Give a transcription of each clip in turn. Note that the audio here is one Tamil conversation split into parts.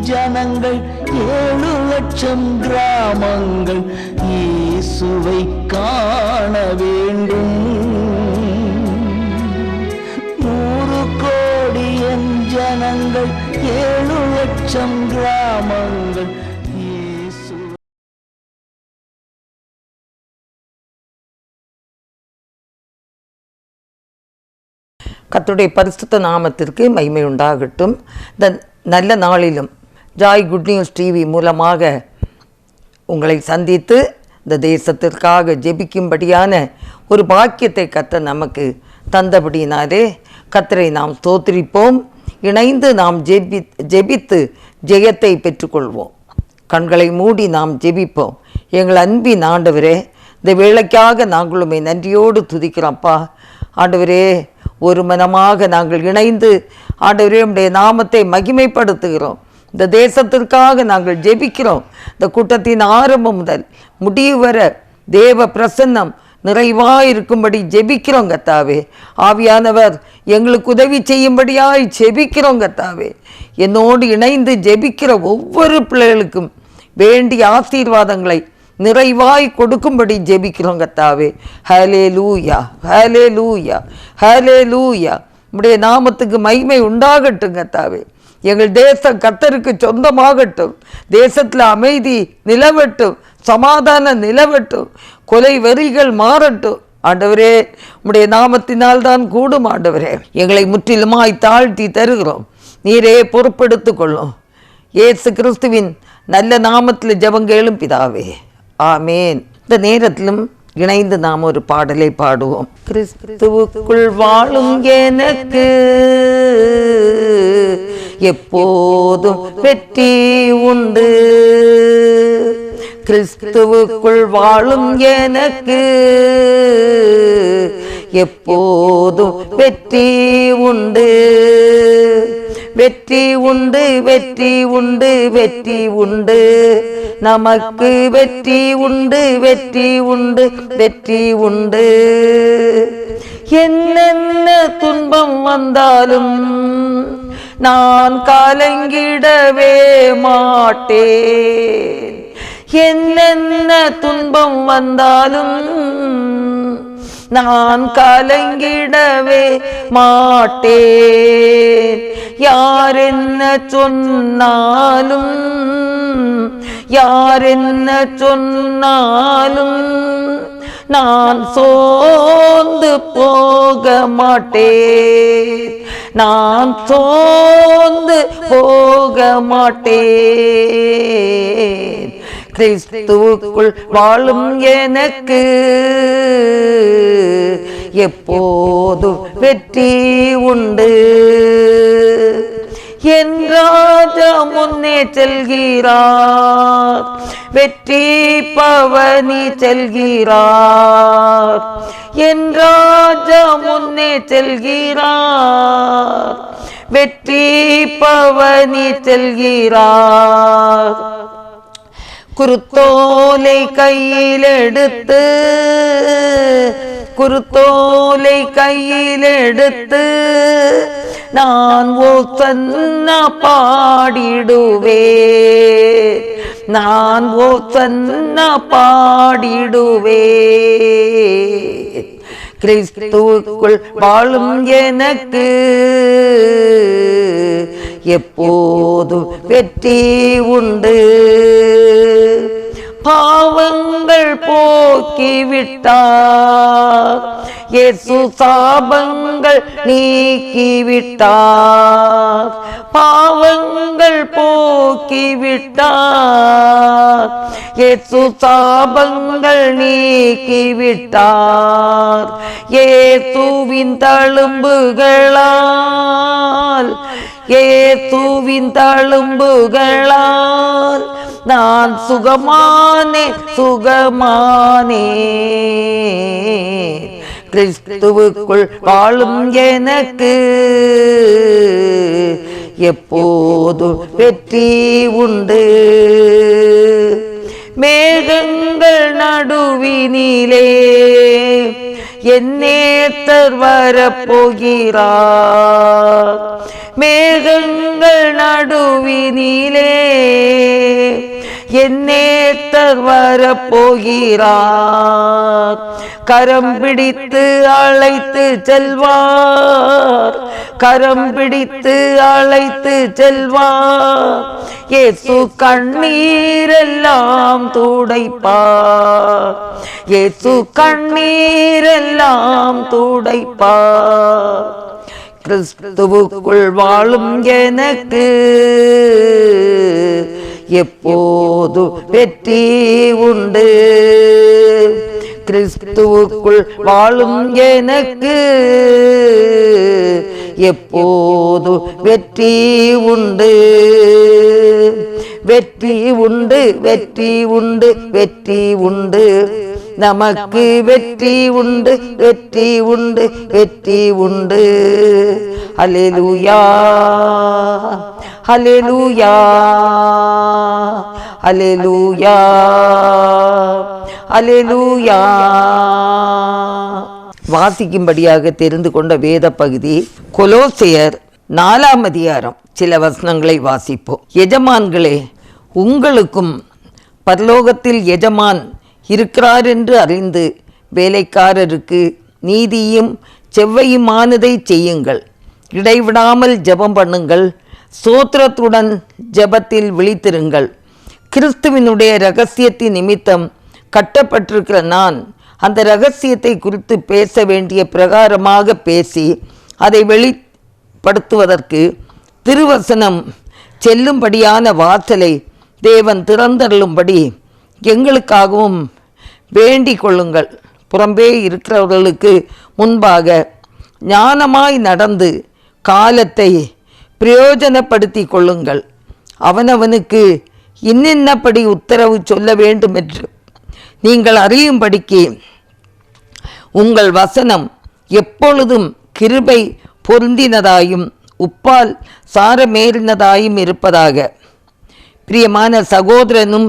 ஜனங்கள் 7 லட்சம் கிராமங்கள் இயேசுவை காண வேண்டும். 100 கோடி ஜனங்கள் 7 லட்சம் கிராமங்கள் கர்த்தருடைய பரிசுத்த நாமத்திற்கு மகிமை உண்டாகட்டும். இந்த நல்ல நாளிலும் ஜாய் குட் நியூஸ் டிவி மூலமாக உங்களை சந்தித்து இந்த தேசத்திற்காக ஜெபிக்கும்படியான ஒரு பாக்கியத்தை கர்த்தர் நமக்கு தந்தபடியினாலே கர்த்தரை நாம் ஸ்தோத்திரிப்போம். இணைந்து நாம் ஜெபித்து ஜெயத்தை பெற்றுக்கொள்வோம். கண்களை மூடி நாம் ஜெபிப்போம். எங்கள் அன்பின் ஆண்டவரே, இந்த வேளைக்காக நாங்களுமே நன்றியோடு துதிக்கிறோம்ப்பா. ஆண்டவரே, ஒரு மனமாக நாங்கள் இணைந்து ஆண்டவரே உம்முடைய நாமத்தை மகிமைப்படுத்துகிறோம். இந்த தேசத்திற்காக நாங்கள் ஜெபிக்கிறோம். இந்த கூட்டத்தின் ஆரம்பம் முதல் முடிவு வர தேவ பிரசன்னம் நிறைவாக இருக்கும்படி ஜெபிக்கிறோம் கர்த்தாவே. ஆவியானவர் எங்களுக்கு உதவி செய்யும்படியாய் ஜெபிக்கிறோம் கர்த்தாவே. என்னோடு இணைந்து ஜெபிக்கிற ஒவ்வொரு பிள்ளைகளுக்கும் வேண்டிய ஆசீர்வாதங்களை நிறைவாய் கொடுக்கும்படி ஜெபிக்கிறோம் கர்த்தாவே. ஹல்லேலூயா, ஹல்லேலூயா, ஹல்லேலூயா. உம்முடைய நாமத்துக்கு மகிமை உண்டாகட்டும் கர்த்தாவே. எங்கள் தேசம் கர்த்தருக்கு சொந்தமாகட்டும். தேசத்தில் அமைதி நிலவட்டும், சமாதானம் நிலவட்டும், கொலை வெறிகள் மாறட்டும். ஆண்டவரே, உம்முடைய நாமத்தினால் தான் கூடும். ஆண்டவரே, எங்களை முற்றிலுமாய் தாழ்த்தி தருகிறோம். நீரே பொறுப்பெடுத்து கொள்ளும். இயேசு கிறிஸ்துவின் நல்ல நாமத்தில் ஜெபங்கேளும் பிதாவே, ஆமேன். இந்த நேரத்திலும் இணைந்து நாம் ஒரு பாடலை பாடுவோம். கிறிஸ்துவுக்குள் வாழும் எனக்கு எப்போதும் வெற்றி உண்டு. கிறிஸ்துவுக்குள் வாழும் எனக்கு எப்போதும் வெற்றி உண்டு. வெற்றி உண்டு, வெற்றி உண்டு, வெற்றி உண்டு. நமக்கு வெற்றி உண்டு, வெற்றி உண்டு, வெற்றி உண்டு. என்னென்ன துன்பம் வந்தாலும் நான் கலங்கிடவே மாட்டேன். என்னென்ன துன்பம் வந்தாலும் நான் கலங்கிடவே மாட்டேன். யார் என்ன சொன்னாலும், யார் என்ன சொன்னாலும் நான் சோர்ந்து போக மாட்டேன். நான் சோர்ந்து போக மாட்டேன். கிறிஸ்துவுக்குள் வாழும் எனக்கு எப்போதும் வெற்றி உண்டு. என் ராஜா முன்னே செல்கிறார், வெற்றி பவனி செல்கிறார். என் ராஜா முன்னே செல்கிறார், வெற்றி பவனி செல்கிறார். குருத்தோலை கையில் எடுத்து, குருத்தோலை கையில் எடுத்து நான் ஓசன்னா பாடிடுவேன். நான் ஓசன்னா பாடிடுவேன். கிறிஸ்துவுக்குள் வாழும் எனக்கு எப்போதும் வெற்றி உண்டு. பாவங்கள் போக்கிவிட்டார், இயேசு சாபங்கள் நீக்கிவிட்டார். பாவங்கள் போக்கிவிட்டார், இயேசு சாபங்கள் நீக்கிவிட்டார். இயேசுவின் தழும்புகளால், இயேசுவின் தழும்புகளால் நான் சுகமானே, சுகமானே. கிறிஸ்துவுக்குள் வாழும் எனக்கு எப்போதும் வெற்றி உண்டு. மேகங்கள் நடுவினிலே என் நேசர் வரப்போகிறார். மேகங்கள் நடுவினிலே என்னேத்தர் வரப்போகிறார், கரம் பிடித்து அழைத்து செல்வார், கரம் பிடித்து அழைத்து செல்வார். இயேசு கண்ணீரெல்லாம் துடைப்பார், இயேசு கண்ணீரெல்லாம் துடைப்பார். கிறிஸ்துவுக்குள் வாழும் எனக்கு எப்போது வெற்றி உண்டு, கிறிஸ்துவுக்குள் வாழும் எனக்கு எப்போது வெற்றி உண்டு, வெற்றி உண்டு, வெற்றி உண்டு, வெற்றி உண்டு, நமக்கு வெற்றி உண்டு, வெற்றி உண்டு, வெற்றி உண்டு. அல்லேலூயா, அல்லேலூயா, அல்லேலூயா, அல்லேலூயா. வாசிக்கும்படியாக தெரிந்து கொண்ட வேத பகுதி கொலோசையர் 4ஆம் அதிகாரம். சில வசனங்களை வாசிப்போம். எஜமான்களே, உங்களுக்கும் பரலோகத்தில் எஜமான் இருக்கிறார் என்று அறிந்து வேலைக்காரருக்கு நீதியும் செவ்வையுமானதை செய்யுங்கள். இடைவிடாமல் ஜெபம் பண்ணுங்கள், ஸ்தோத்திரத்துடன் ஜெபத்தில் விழித்திருங்கள். கிறிஸ்துவினுடைய இரகசியத்தின் நிமித்தம் கட்டப்பட்டிருக்கிற நான் அந்த இரகசியத்தை குறித்து பேச வேண்டிய பிரகாரமாக பேசி அதை வெளிப்படுத்துவதற்கு திருவசனம் செல்லும்படியான வாசலை தேவன் திறந்தருளும்படி எங்களுக்காகவும் வேண்டிக் கொள்ளுங்கள். புறம்பே இருக்கிறவர்களுக்கு முன்பாக ஞானமாய் நடந்து காலத்தை பிரயோஜனப்படுத்தி கொள்ளுங்கள். அவனவனுக்கு இன்னின்னபடி உத்தரவு சொல்ல வேண்டும் என்று நீங்கள் அறியும்படிக்கு உங்கள் வசனம் எப்பொழுதும் கிருபை பொருந்தினதாயும் உப்பால் சாரமேறினதாயும் இருப்பதாக. பிரியமான சகோதரனும்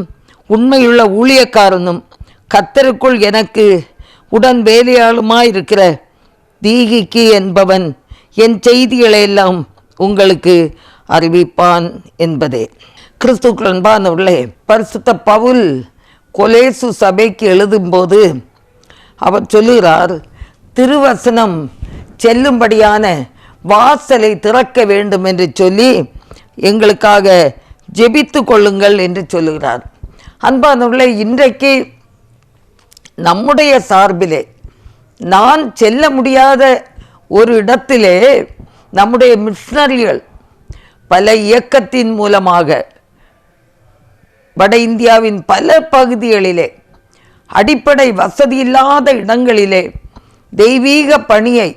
உண்மையுள்ள ஊழியக்காரனும் கர்த்தருக்குள் எனக்கு உடன் வேலையாளுமாயிருக்கிற தீகிக்கு என்பவன் என் செய்திகளையெல்லாம் உங்களுக்கு அறிவிப்பான் என்பதே. கிறிஸ்துவுக்குள் அன்பானவர்களே, பரிசுத்த பவுல் கொலேசு சபைக்கு எழுதும்போது அவர் சொல்லுகிறார், திருவசனம் செல்லும்படியான வாசலை திறக்க வேண்டும் என்று சொல்லி எங்களுக்காக ஜெபித்து கொள்ளுங்கள் என்று சொல்லுகிறார். அன்பானவர்களே, இன்றைக்கு நம்முடைய சார்பிலே நான் செல்ல முடியாத ஒரு இடத்திலே நம்முடைய மிஷனரிகள் பல இயக்கத்தின் மூலமாக வட இந்தியாவின் பல பகுதிகளிலே அடிப்படை வசதி இல்லாத இடங்களிலே தெய்வீக பணியை,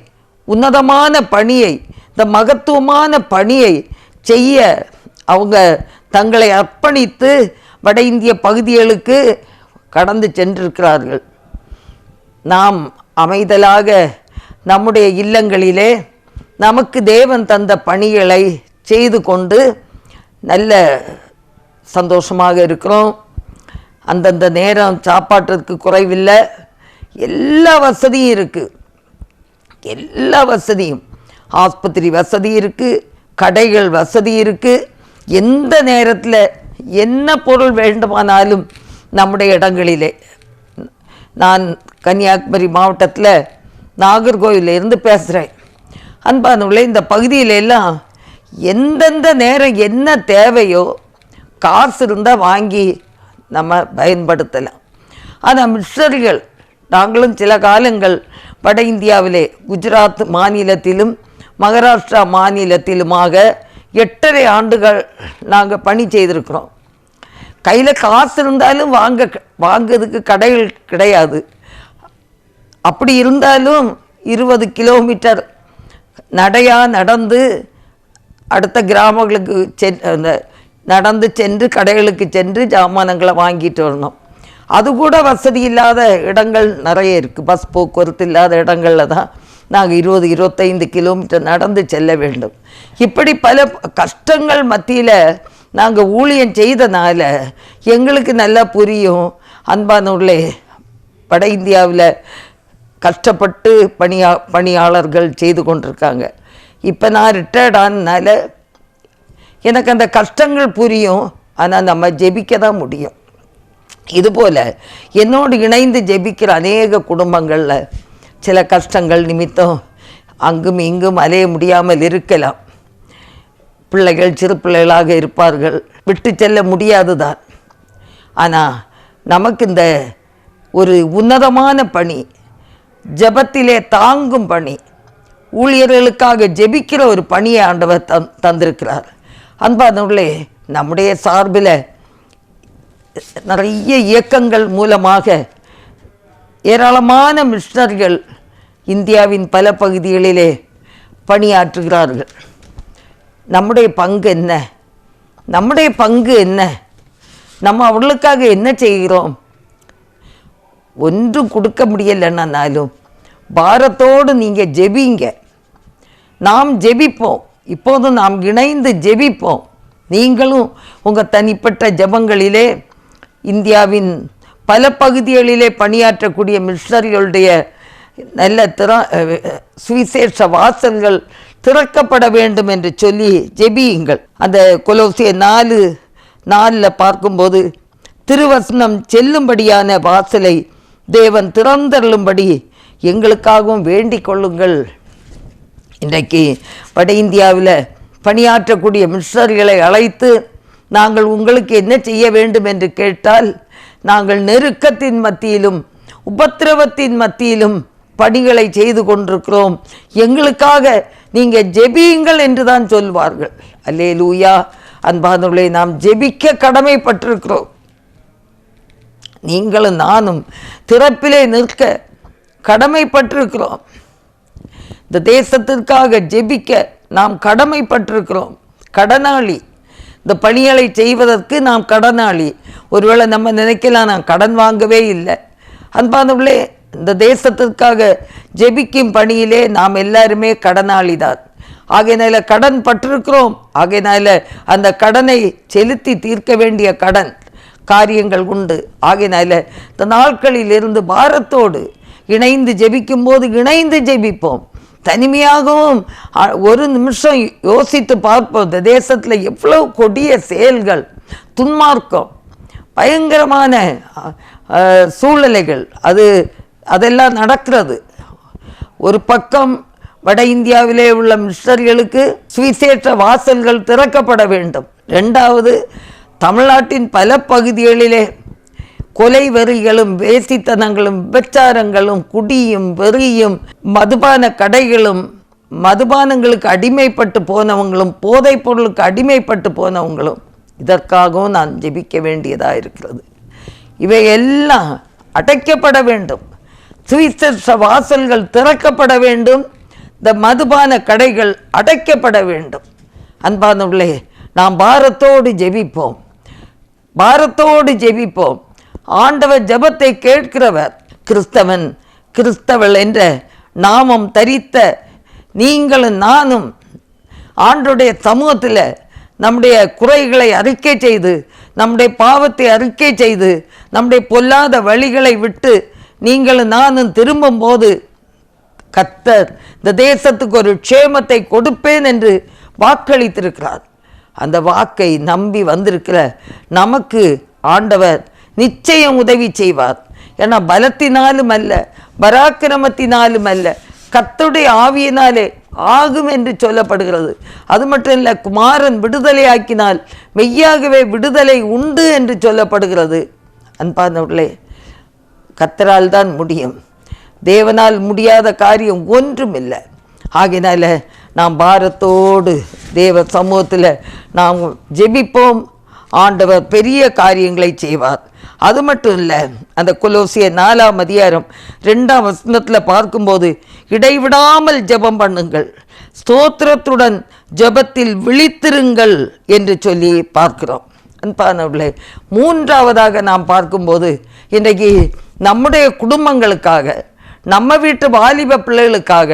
உன்னதமான பணியை, இந்த மகத்துவமான பணியை செய்ய அவங்க தங்களை அர்ப்பணித்து வட இந்திய பகுதிகளுக்கு கடந்து சென்றிருக்கிறார்கள். நாம் அமைதலாக நம்முடைய இல்லங்களிலே நமக்கு தேவன் தந்த பணிகளை செய்து கொண்டு நல்ல சந்தோஷமாக இருக்கிறோம். அந்தந்த நேரம் சாப்பாட்டிற்கு குறைவில்லை, எல்லா வசதியும் இருக்குது, எல்லா வசதியும், ஆஸ்பத்திரி வசதி இருக்குது, கடைகள் வசதி இருக்குது. எந்த நேரத்தில் என்ன பொருள் வேண்டுமானாலும் நம்முடைய இடங்களிலே. நான் கன்னியாகுமரி மாவட்டத்தில் நாகர்கோவிலிருந்து பேசுகிறேன். அன்பானவர்களே, இந்த பகுதியிலெல்லாம் எந்தெந்த நேரம் என்ன தேவையோ காசு இருந்தால் வாங்கி நம்ம பயன்படுத்தலாம். ஆனால் மிஷனரிகள், நாங்களும் சில காலங்கள் வட இந்தியாவிலே குஜராத் மாநிலத்திலும் மகாராஷ்டிரா மாநிலத்திலுமாக 8.5 ஆண்டுகள் நாங்கள் பணி செய்திருக்கிறோம். கையில் காசு இருந்தாலும் வாங்கிறதுக்கு கடைகள் கிடையாது. அப்படி இருந்தாலும் 20 கிலோமீட்டர் நடந்து அடுத்த கிராமங்களுக்கு நடந்து சென்று கடைகளுக்கு சென்று ஜாமானங்களை வாங்கிட்டு வரணும். அது கூட வசதி இல்லாத இடங்கள் நிறைய இருக்குது. பஸ் போக்குவரத்து இல்லாத இடங்களில் தான் நாங்கள் 20-25 கிலோமீட்டர் நடந்து செல்ல வேண்டும். இப்படி பல கஷ்டங்கள் மத்தியில் நாங்கள் ஊழியம் செய்தனால எங்களுக்கு நல்லா புரியும். அன்பானவர்களே, வட இந்தியாவில் கஷ்டப்பட்டு பணியாளர்கள் செய்து கொண்டிருக்காங்க. இப்போ நான் ரிட்டையர்ட் ஆனதுனால எனக்கு அந்த கஷ்டங்கள் புரியும், ஆனால் நம்ம ஜெபிக்க தான் முடியும். இதுபோல் என்னோடு இணைந்து ஜெபிக்கிற அநேக குடும்பங்களில் சில கஷ்டங்கள் நிமித்தம் அங்கும் இங்கும் அலைய முடியாமல் இருக்கலாம். பிள்ளைகள் சிறு பிள்ளைகளாக இருப்பார்கள், விட்டு செல்ல முடியாது தான். ஆனால் நமக்கு இந்த ஒரு உன்னதமான பணி, ஜெபத்திலே தாங்கும் பணி, ஊழியர்களுக்காக ஜெபிக்கிற ஒரு பணியை ஆண்டவர் தந்திருக்கிறார். அன்பானவர்களே, நம்முடைய சார்பில் நிறைய இயக்கங்கள் மூலமாக ஏராளமான மிஷனரிகள் இந்தியாவின் பல பகுதிகளிலே பணியாற்றுகிறார்கள். நம்முடைய பங்கு என்ன? நம்முடைய பங்கு என்ன? நம்ம அவர்களுக்காக என்ன செய்கிறோம்? ஒன்றும் கொடுக்க முடியலைன்னாலும் பாரத்தோடு நீங்கள் ஜெபிங்க. நாம் ஜெபிப்போம். இப்போது நாம் இணைந்து ஜெபிப்போம். நீங்களும் உங்கள் தனிப்பட்ட ஜெபங்களிலே இந்தியாவின் பல பகுதிகளிலே பணியாற்றக்கூடிய மிஷனரிகளுடைய நல்ல சுவிசேஷ வாசல்கள் திறக்கப்பட வேண்டும் என்று சொல்லி ஜெபியுங்கள். அந்த கொலோசியர் 4:4 பார்க்கும்போது, திருவசனம் செல்லும்படியான வாசலை தேவன் திறந்தருளும்படி எங்களுக்காகவும் வேண்டிக் கொள்ளுங்கள். இன்றைக்கு வட இந்தியாவில் பணியாற்றக்கூடிய மிஷனரிகளை அழைத்து நாங்கள் உங்களுக்கு என்ன செய்ய வேண்டும் என்று கேட்டால், நாங்கள் நெருக்கத்தின் மத்தியிலும் உபத்திரவத்தின் மத்தியிலும் பணிகளை செய்து கொண்டிருக்கிறோம், எங்களுக்காக நீங்கள் ஜெபியுங்கள் என்று தான் சொல்வார்கள். அல்லேலூயா. அன்பானவர்களே, நாம் ஜெபிக்க கடமைப்பட்டிருக்கிறோம். நீங்களும் நானும் திறப்பிலே நிற்க கடமைப்பட்டிருக்கிறோம். இந்த தேசத்திற்காக ஜெபிக்க நாம் கடமைப்பட்டிருக்கிறோம். கடனாளி. இந்த பணிகளை செய்வதற்கு நாம் கடனாளி. ஒருவேளை நம்ம நினைக்கலாம், நான் கடன் வாங்கவே இல்லை. அன்பானவர்களே, இந்த தேசத்திற்காக ஜெபிக்கும் பணியிலே நாம் எல்லாருமே கடனாளி தான். ஆகையினால கடன் பட்டிருக்கிறோம். ஆகையினால அந்த கடனை செலுத்தி தீர்க்க வேண்டிய கடன் காரியங்கள் உண்டு. ஆகையினால இந்த நாட்களில் இருந்து பாரத்தோடு இணைந்து ஜெபிக்கும் போது இணைந்து ஜெபிப்போம். தனிமையாகவும் ஒரு நிமிஷம் யோசித்து பார்ப்போம். இந்த தேசத்தில் எவ்வளவு கொடிய செயல்கள், துன்மார்க்கம், பயங்கரமான சூழ்நிலைகள் அதெல்லாம் நடக்கிறது. ஒரு பக்கம் வட இந்தியாவிலே உள்ள மிஷனரிகளுக்கு சுவிசேஷ வாசல்கள் திறக்கப்பட வேண்டும். ரெண்டாவது, தமிழ்நாட்டின் பல பகுதிகளிலே கொலை வெறிகளும் வேசித்தனங்களும் விபச்சாரங்களும் குடியும் வெறியும் மதுபான கடைகளும் மதுபானங்களுக்கு அடிமைப்பட்டு போனவங்களும் போதைப் பொருளுக்கு அடிமைப்பட்டு போனவங்களும் இதற்காகவும் நான் ஜெபிக்க வேண்டியதாக இருக்கிறது. இவையெல்லாம் அடைக்கப்பட வேண்டும். சுவிசேஷ வாசல்கள் திறக்கப்பட வேண்டும். இந்த மதுபான கடைகள் அடைக்கப்பட வேண்டும். அன்பானவர்களே, நாம் பாரத்தோடு ஜெபிப்போம். பாரத்தோடு ஜெபிப்போம். ஆண்டவர் ஜெபத்தை கேட்கிறவர். கிறிஸ்தவன் கிறிஸ்தவள் என்ற நாமம் தரித்த நீங்களும் நானும் ஆண்டவருடைய சமூகத்தில் நம்முடைய குறைகளை அறிக்கை செய்து, நம்முடைய பாவத்தை அறிக்கை செய்து, நம்முடைய பொல்லாத வழிகளை விட்டு நீங்களும் நானும் திரும்பும்போது கர்த்தர் இந்த தேசத்துக்கு ஒரு க்ஷேமத்தை கொடுப்பேன் என்று வாக்களித்திருக்கிறார். அந்த வாக்கை நம்பி வந்திருக்கிற நமக்கு ஆண்டவர் நிச்சயம் உதவி செய்வார். ஏன்னா பலத்தினாலும் அல்ல, பராக்கிரமத்தினாலும் அல்ல, கர்த்தருடைய ஆவியினாலே ஆகும் என்று சொல்லப்படுகிறது. அது மட்டும் இல்லை, குமாரன் விடுதலையாக்கினால் மெய்யாகவே விடுதலை உண்டு என்று சொல்லப்படுகிறது. அன்பானவர்களே, கர்த்தரால் தான் முடியும். தேவனால் முடியாத காரியம் ஒன்றும் இல்லை. ஆகையினால நாம் பாரத்தோடு தேவ சமூகத்தில் நாம் ஜெபிப்போம். ஆண்டவர் பெரிய காரியங்களை செய்வார். அது மட்டும் இல்லை, அந்த கொலோசியர் 4:2 பார்க்கும்போது, இடைவிடாமல் ஜெபம் பண்ணுங்கள், ஸ்தோத்திரத்துடன் ஜெபத்தில் விழித்திருங்கள் என்று சொல்லி பார்க்கிறோம். அன்பானவர்களே, மூன்றாவதாக நாம் பார்க்கும்போது, இன்றைக்கு நம்முடைய குடும்பங்களுக்காக, நம்ம வீட்டு வாலிப பிள்ளைகளுக்காக,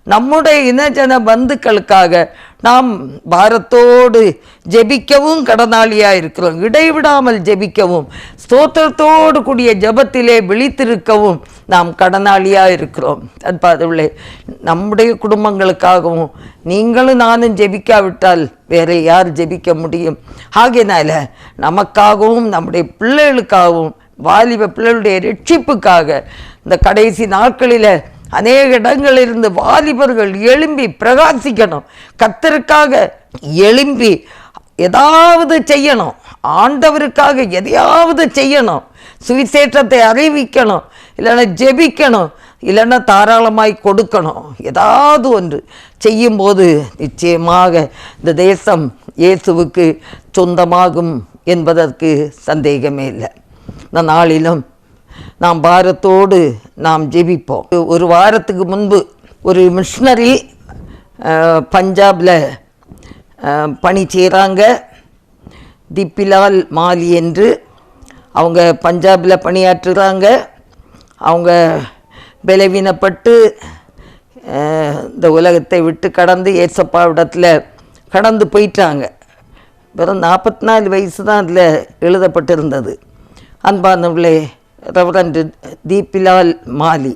நம்முடைய இனஜன பந்துக்களுக்காக நாம் பாரத்தோடு ஜெபிக்கவும் கடனாளியாக இருக்கிறோம். இடைவிடாமல் ஜெபிக்கவும் ஸ்தோத்திரத்தோடு கூடிய ஜெபத்திலே விழித்திருக்கவும் நாம் கடனாளியாக இருக்கிறோம். அன்பார்ந்தவர்களே, நம்முடைய குடும்பங்களுக்காகவும் நீங்களும் நானும் ஜெபிக்காவிட்டால் வேற யார் ஜெபிக்க முடியும்? ஆகையினால நமக்காகவும் நம்முடைய பிள்ளைகளுக்காகவும் வாலிப பிள்ளைகளுடைய ரட்சிப்புக்காக இந்த கடைசி நாட்களில் அநேக இடங்களிலிருந்து வாலிபர்கள் எழும்பி பிரகாசிக்கணும். கர்த்தருக்காக எழும்பி ஏதாவது செய்யணும், ஆண்டவருக்காக எதையாவது செய்யணும், சுவிசேஷத்தை அறிவிக்கணும், இல்லைன்னா ஜெபிக்கணும், இல்லைன்னா தாராளமாய் கொடுக்கணும். ஏதாவது ஒன்று செய்யும்போது நிச்சயமாக இந்த தேசம் இயேசுவுக்கு சொந்தமாகும் என்பதற்கு சந்தேகமே இல்லை. இந்த நாளிலும் நாம் பாரத்தோடு நாம் ஜெபிப்போம். ஒரு வாரத்துக்கு முன்பு ஒரு மிஷனரி பஞ்சாபில் பணி செய்கிறாங்க. தீபிலால் மாலி என்று அவங்க பஞ்சாபில் பணியாற்றுகிறாங்க. அவங்க பலவீனப்பட்டு இந்த உலகத்தை விட்டு கடந்து ஏசப்பாவிடத்தில் கடந்து போயிட்டாங்க. வெறும் 44 வயசு தான் அதில் எழுதப்பட்டிருந்தது. அன்பானவர்களே, ரெவரண்ட் தீபிலால் மாலி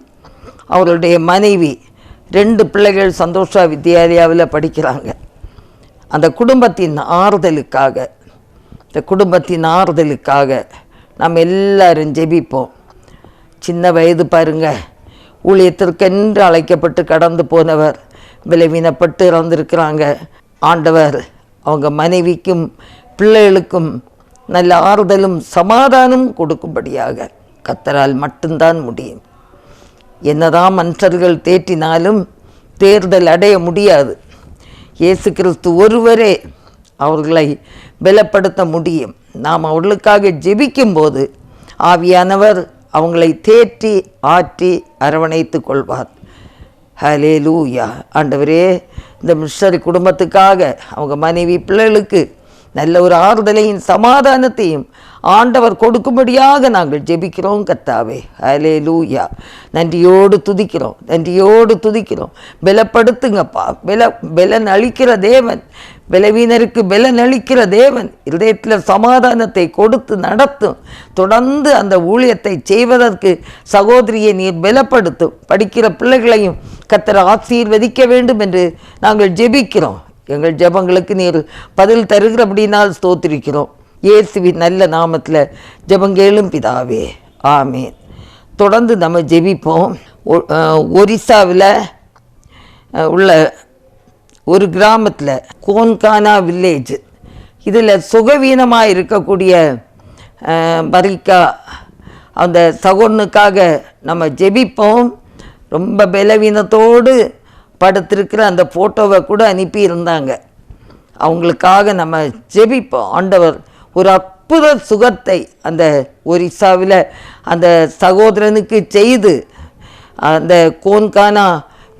அவருடைய மனைவி 2 பிள்ளைகள் சந்தோஷா வித்யாலயாவில் படிக்கிறாங்க. அந்த குடும்பத்தின் ஆறுதலுக்காக நாம் எல்லாரும் ஜெபிப்போம். சின்ன வயது பாருங்க, ஊழியத்திற்கென்று அழைக்கப்பட்டு கடந்து போனவர் பலவீனப்பட்டு இறந்திருக்கிறாங்க. ஆண்டவர் அவங்க மனைவிக்கும் பிள்ளைகளுக்கும் நல்ல ஆறுதலும் சமாதானம் கொடுக்கும்படியாக கர்த்தரால் மட்டும்தான் முடியும். என்னதான் மற்றவர்கள் தேற்றினாலும் தேர்தல் அடைய முடியாது. இயேசு கிறிஸ்து ஒருவரே அவர்களை பலப்படுத்த முடியும். நாம் அவர்களுக்காக ஜெபிக்கும்போது ஆவியானவர் அவங்களை தேற்றி ஆற்றி அரவணைத்து கொள்வார். ஹல்லேலூயா. ஆண்டவரே, இந்த மிஷனரி குடும்பத்துக்காக அவங்க மனைவி பிள்ளைகளுக்கு நல்ல ஒரு ஆறுதலையும் சமாதானத்தையும் ஆண்டவர் கொடுக்கும்படியாக நாங்கள் ஜெபிக்கிறோம். கர்த்தாவே, ஹல்லேலூயா. நன்றியோடு துதிக்கிறோம். பலப்படுத்துங்கப்பா. பலன் அளிக்கிற தேவன், பலவீனருக்கு பலன் அளிக்கிற தேவன், இதயத்தில் சமாதானத்தை கொடுத்து நடத்தும். தொடர்ந்து அந்த ஊழியத்தை செய்வதற்கு சகோதரியை நீர் பலப்படுத்தும். படிக்கிற பிள்ளைகளையும் கர்த்தர் ஆசீர்வதிக்க வேண்டும் என்று நாங்கள் ஜெபிக்கிறோம். எங்கள் ஜெபங்களுக்கு நீர் பதில் தருகிறபடினால் ஸ்தோத்திரிக்கிறோம். இயேசுவின் நல்ல நாமத்தில் ஜெபங்கேளும் பிதாவே, ஆமேன். தொடர்ந்து நம்ம ஜெபிப்போம். ஒரிசாவில் உள்ள ஒரு கிராமத்தில் கோன்கானா வில்லேஜ், இதில் சுகவீனமாக இருக்கக்கூடிய பரிக்கா அந்த சகோதரனுக்காக நம்ம ஜெபிப்போம். ரொம்ப பலவீனத்தோடு படுத்திருக்கிற அந்த ஃபோட்டோவை கூட அனுப்பியிருந்தாங்க. அவங்களுக்காக நம்ம ஜெபிப்போம். ஆண்டவர் ஒரு அற்புத சுகத்தை அந்த ஒரிசாவில் அந்த சகோதரனுக்கு செய்து அந்த கோன்கானா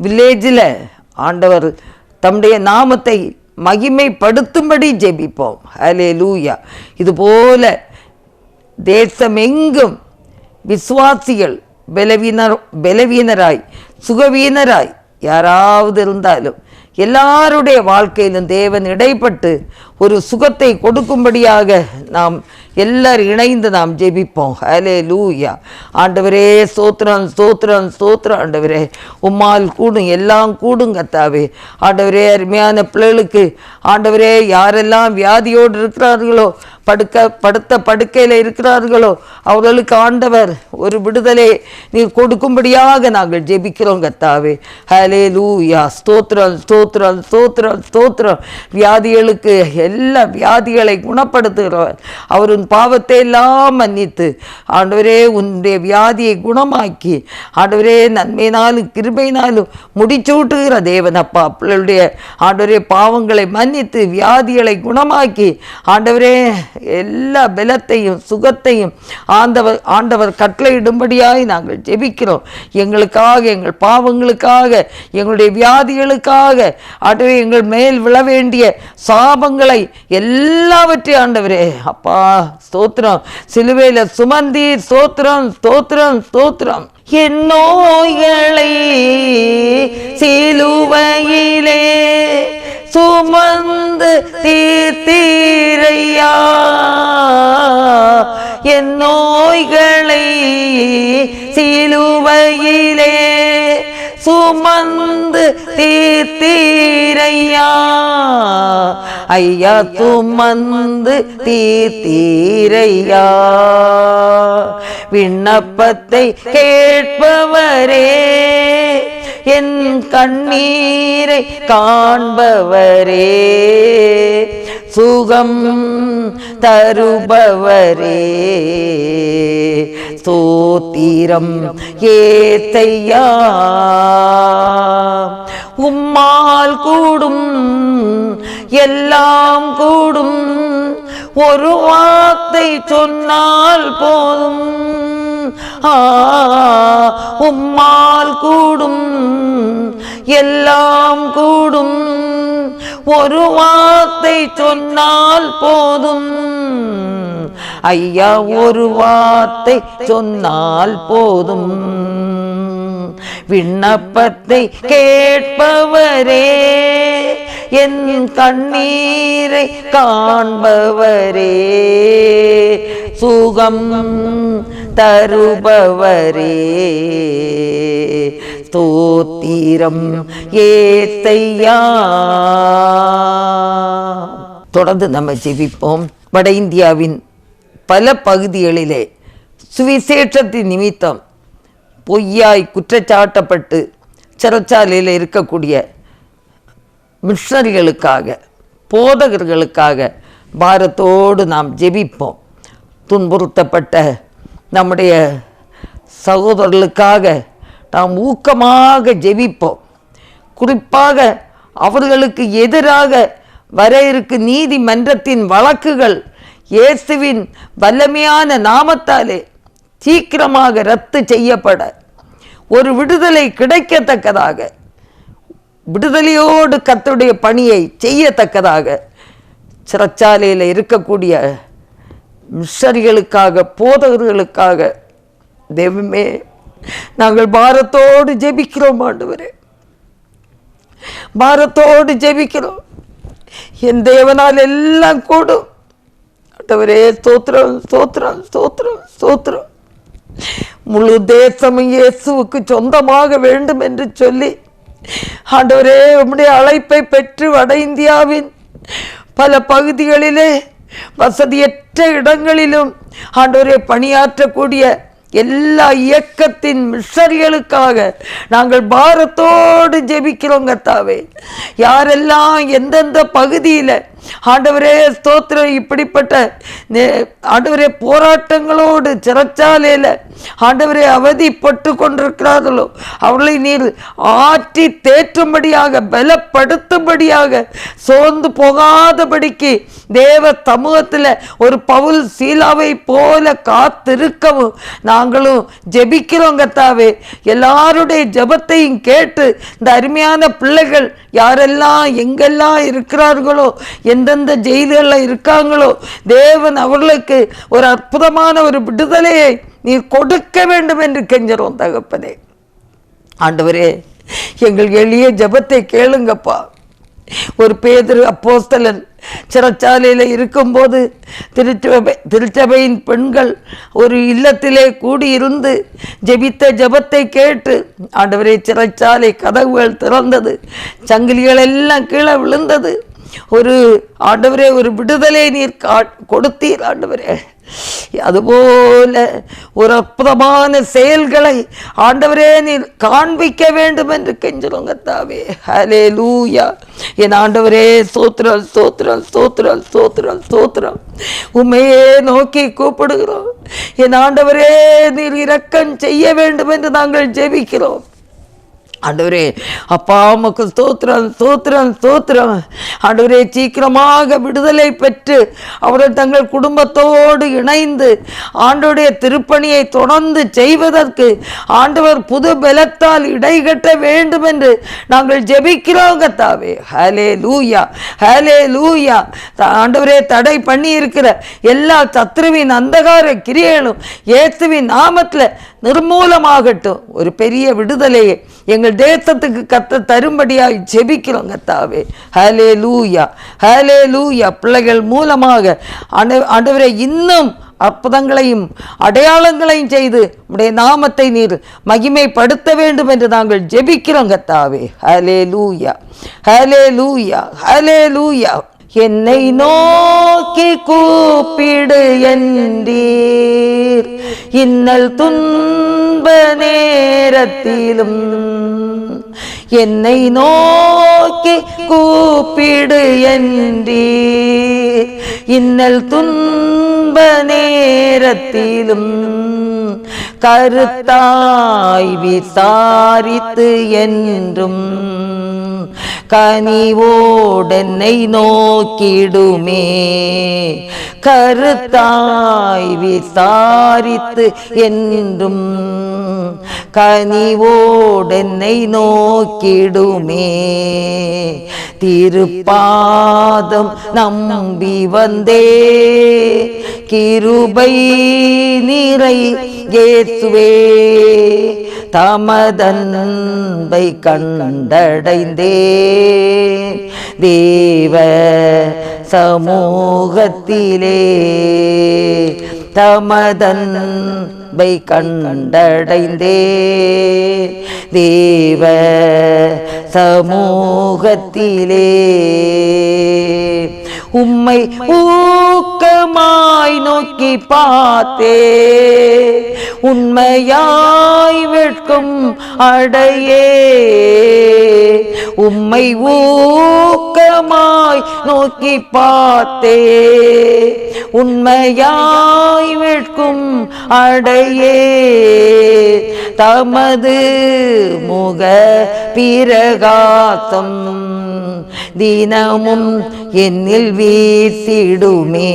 வில்லேஜில் ஆண்டவர் தம்முடைய நாமத்தை மகிமைப்படுத்தும்படி ஜெபிப்போம். ஹல்லேலூயா. இதுபோல தேசமெங்கும் விசுவாசிகள் பலவீனராய் சுகவீனராய் யாராவது இருந்தாலும் எல்லாருடைய வாழ்க்கையிலும் தேவன் இடைப்பட்டு ஒரு சுகத்தை கொடுக்கும்படியாக நாம் எல்லாரும் இணைந்து நாம் ஜெபிப்போம். ஹல்லேலூயா. ஆண்டவரே, ஸ்தோத்திரம் ஆண்டவரே, உம்மால் கூடும், எல்லாம் கூடும் கர்த்தாவே. ஆண்டவரே, அருமையான பிள்ளைகளுக்கு ஆண்டவரே, யாரெல்லாம் வியாதியோடு இருக்கிறார்களோ, படுத்த படுக்கையில் இருக்கிறார்களோ, அவர்களுக்கு ஆண்டவர் ஒரு விடுதலை நீர் கொடுக்கும்படியாக நாங்கள் ஜெபிக்கிறோம் கர்த்தாவே. ஹல்லேலூயா. ஸ்தோத்திரம். வியாதிகளுக்கு எல்லா வியாதிகளை குணப்படுத்துகிறவர், அவரின் பாவத்தை எல்லாம் மன்னித்து ஆண்டவரே உன்னுடைய வியாதியை குணமாக்கி ஆண்டவரே நன்மையினாலும் கிருபையினாலும் முடிச்சூட்டுகிற தேவன் அப்பா. பிள்ளைகளுடைய ஆண்டவரே பாவங்களை மன்னித்து வியாதிகளை குணமாக்கி ஆண்டவரே எல்லா பலத்தையும் சுகத்தையும் ஆண்டவர் கட்டளையிடும்படியாய் நாங்கள் ஜெபிக்கிறோம். எங்களுக்காக, எங்கள் பாவங்களுக்காக, எங்களுடைய வியாதிகளுக்காக ஆண்டவரே, எங்கள் மேல் விழ வேண்டிய சாபங்களை எல்லாவற்றையும் ஆண்டவரே அப்பா ஸ்தோத்திரம் சிலுவையில் சுமந்தீர். ஸ்தோத்திரம். என் நோய்களை சிலுவையிலே சுமந்து தீர்த்தீரையா, என் நோய்களை சிலுவையிலே சுமந்து தீர்த்தீரையா, ஐயா சுமந்து தீர்த்தீரையா. விண்ணப்பத்தை கேட்பவரே, என் கண்ணீரை காண்பவரே, சுகம் தருபவரே, ஸ்தோத்திரம் ஏத்தையா. உம்மால் கூடும் எல்லாம் கூடும், ஒரு வார்த்தை சொன்னால் போதும். உம்மால் கூடும் எல்லாம் கூடும், ஒரு வார்த்தை சொன்னால் போதும். ஐயா ஒரு வார்த்தை சொன்னால் போதும். விண்ணப்பத்தை கேட்பவரே, என் கண்ணீரை காண்பவரே, சுகம் தருபவரே, ஸ்தோத்திரம் ஏத்தையா. தொடர்ந்து நம்ம ஜெபிப்போம். வட இந்தியாவின் பல பகுதிகளிலே சுவிசேஷத்தின் நிமித்தம் பொய்யாய் குற்றச்சாட்டப்பட்டு சிறைச்சாலையில் இருக்கக்கூடிய மிஷனரிகளுக்காக, போதகர்களுக்காக பாரத்தோடு நாம் ஜெபிப்போம். துன்புறுத்தப்பட்ட நம்முடைய சகோதரர்களுக்காக நாம் ஊக்கமாக ஜெபிப்போம். குறிப்பாக அவர்களுக்கு எதிராக வர இருக்கு நீதிமன்றத்தின் வழக்குகள் இயேசுவின் வல்லமையான நாமத்தாலே சீக்கிரமாக ரத்து செய்யப்பட, ஒரு விடுதலை கிடைக்கத்தக்கதாக, விடுதலையோடு கர்த்தருடைய பணியை செய்யத்தக்கதாக சிறைச்சாலையில் இருக்கக்கூடிய மிஷனரிகளுக்காக, போதகர்களுக்காக தெய்வமே நாங்கள் பாரத்தோடு ஜெபிக்கிறோம். ஆண்டவரே பாரத்தோடு ஜெபிக்கிறோம். என் தேவனால் எல்லாம் கூடும். ஆண்டவரே ஸ்தோத்திரம் ஸ்தோத்திரம் ஸ்தோத்திரம் ஸ்தோத்திரம். முழு தேசமும் இயேசுவுக்கு சொந்தமாக வேண்டும் என்று சொல்லி ஆண்டவரே உம்முடைய அழைப்பை பெற்று வட இந்தியாவின் பல பகுதிகளிலே வசதியற்ற இடங்களிலும் ஆண்டவரே பணியாற்றக்கூடிய எல்லா இயக்கத்தின் மிஷனரிகளுக்காக நாங்கள் பாரத்தோடு ஜெபிக்கிறோம். கர்த்தாவே யாரெல்லாம் எந்தெந்த பகுதியில் ஆண்டவரே ஸ்தோத்திரம் இப்படிப்பட்ட ஆண்டவரே போராட்டங்களோடு சிறைச்சாலையில் ஆண்டவரே அவதிப்பட்டு கொண்டிருக்கிறார்களோ அவர்களை நீர் ஆற்றி தேற்றும்படியாக, பலப்படுத்தும்படியாக, சோர்ந்து போகாதபடிக்கு தேவ சமூகத்தில் ஒரு பவுல் சீலாவை போல காத்திருக்கவும் நாங்களும் ஜெபிக்கிறோம். கர்த்தாவே எல்லாருடைய ஜெபத்தையும் கேட்டு இந்த அருமையான பிள்ளைகள் யாரெல்லாம் எங்கெல்லாம் இருக்கிறார்களோ, எந்தெந்த ஜெயில்களில் இருக்காங்களோ, தேவன் அவர்களுக்கு ஒரு அற்புதமான ஒரு விடுதலையை நீர் கொடுக்க வேண்டும் என்று கெஞ்சுறோம் தகப்பனே. ஆண்டவரே எங்கள் எளிய ஜெபத்தை கேளுங்கப்பா. ஒரு பேதுரு அப்போஸ்தலன் சிறைச்சாலையில் இருக்கும்போது திருச்சபையின் பெண்கள் ஒரு இல்லத்திலே கூடியிருந்து ஜெபித்த ஜெபத்தை கேட்டு ஆண்டவரே சிறைச்சாலை கதவுகள் திறந்தது, சங்கிலிகள் எல்லாம் கீழே விழுந்தது. ஒரு ஆண்டவரே ஒரு விடுதலை நீர் கொடுத்தீர் ஆண்டவரே. அதுபோல ஒரு அற்புதமான செயல்களை ஆண்டவரே நீர் காண்பிக்க வேண்டும் என்று கெஞ்சுறோம் கர்த்தாவே. ஹல்லேலூயா. என் ஆண்டவரே ஸ்தோத்திரம் ஸ்தோத்திரம் ஸ்தோத்திரம் ஸ்தோத்திரம் ஸ்தோத்திரம். உம்மையே நோக்கி கூப்பிடுகிறோம். என் ஆண்டவரே நீர் இரக்கம் செய்ய வேண்டும் என்று நாங்கள் ஜெபிக்கிறோம். ஆண்டவரே, அப்பா உமக்கு ஸ்தோத்திரம் ஸ்தோத்திரம் ஸ்தோத்திரம். ஆண்டவரே, சீக்கிரமாக விடுதலை பெற்று அவர்கள் தங்கள் குடும்பத்தோடு இணைந்து ஆண்டவருடைய திருப்பணியை தொடர்ந்து செய்வதற்கு ஆண்டவர் புது பலத்தால் இடைகட்ட வேண்டும் என்று நாங்கள் ஜெபிக்கிறோம் கர்த்தாவே. ஹல்லேலூயா ஹல்லேலூயா. ஆண்டவரே, தடை பண்ணி இருக்கிற எல்லா சத்துருவின் அந்தகார கிரியைகளும் இயேசுவின் நாமத்தில் நிர்மூலமாகட்டும். ஒரு பெரிய விடுதலையை எங்கள் தேசத்துக்கு கத்த தரும்படியாய் ஜெபிக்கிறோம் கர்த்தாவே. ஹல்லேலூயா ஹல்லேலூயா. பிள்ளைகள் மூலமாக ஆண்டவரே இன்னும் அற்புதங்களையும் அடையாளங்களையும் செய்து உடைய நாமத்தை நீர் மகிமைப்படுத்த வேண்டும் என்று நாங்கள் ஜெபிக்கிறோம் கர்த்தாவே. ஹல்லேலூயா ஹல்லேலூயா ஹல்லேலூயா. என்னை நோக்கி கூப்பிடு என்றீர், இன்னல் துன்ப நேரத்திலும் என்னை நோக்கி கூப்பிடு என்றீர், இன்னல் துன்ப நேரத்திலும் கருத்தாய் விசாரித்து என்றும் கனிவோடென்னை நோக்கிடுமே. கருத்தாய் விசாரித்து என்றும் கனிவோடென்னை நோக்கிடுமே. திருப்பாதம் நம்பி வந்தே கிருபை நிறை இயேசுவே, தமதன்பை கண்டடைந்தே தேவ சமூகத்திலே. தமதன்பை கண்டடைந்தே தேவ சமூகத்திலே. உம்மை ஊக்கமாய் நோக்கி பார்த்தே, உண்மையாய் வெட்கும் அடையே. உம்மை ஊக்கமாய் நோக்கி பார்த்தே, உண்மையாய் வெட்கும் அடையே. தமது முக பிரகாசம் தினமும் என்னில் வீசிடுமே.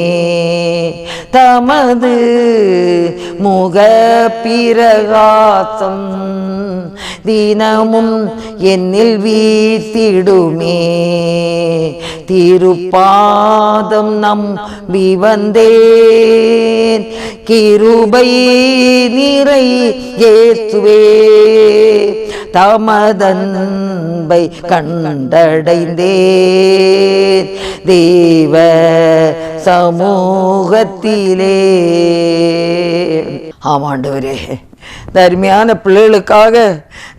தமது முக பிரகாசம் தினமும் என்னில் வீசிடுமே. திருப்பாதம் நம்பி வந்தேன் கிருபை நிறை இயேசுவே, தமதன்பை கண்டடைந்தேன் தேவ சமூகத்திலே. ஆமாண்டவரே, தர்மையான பிள்ளைகளுக்காக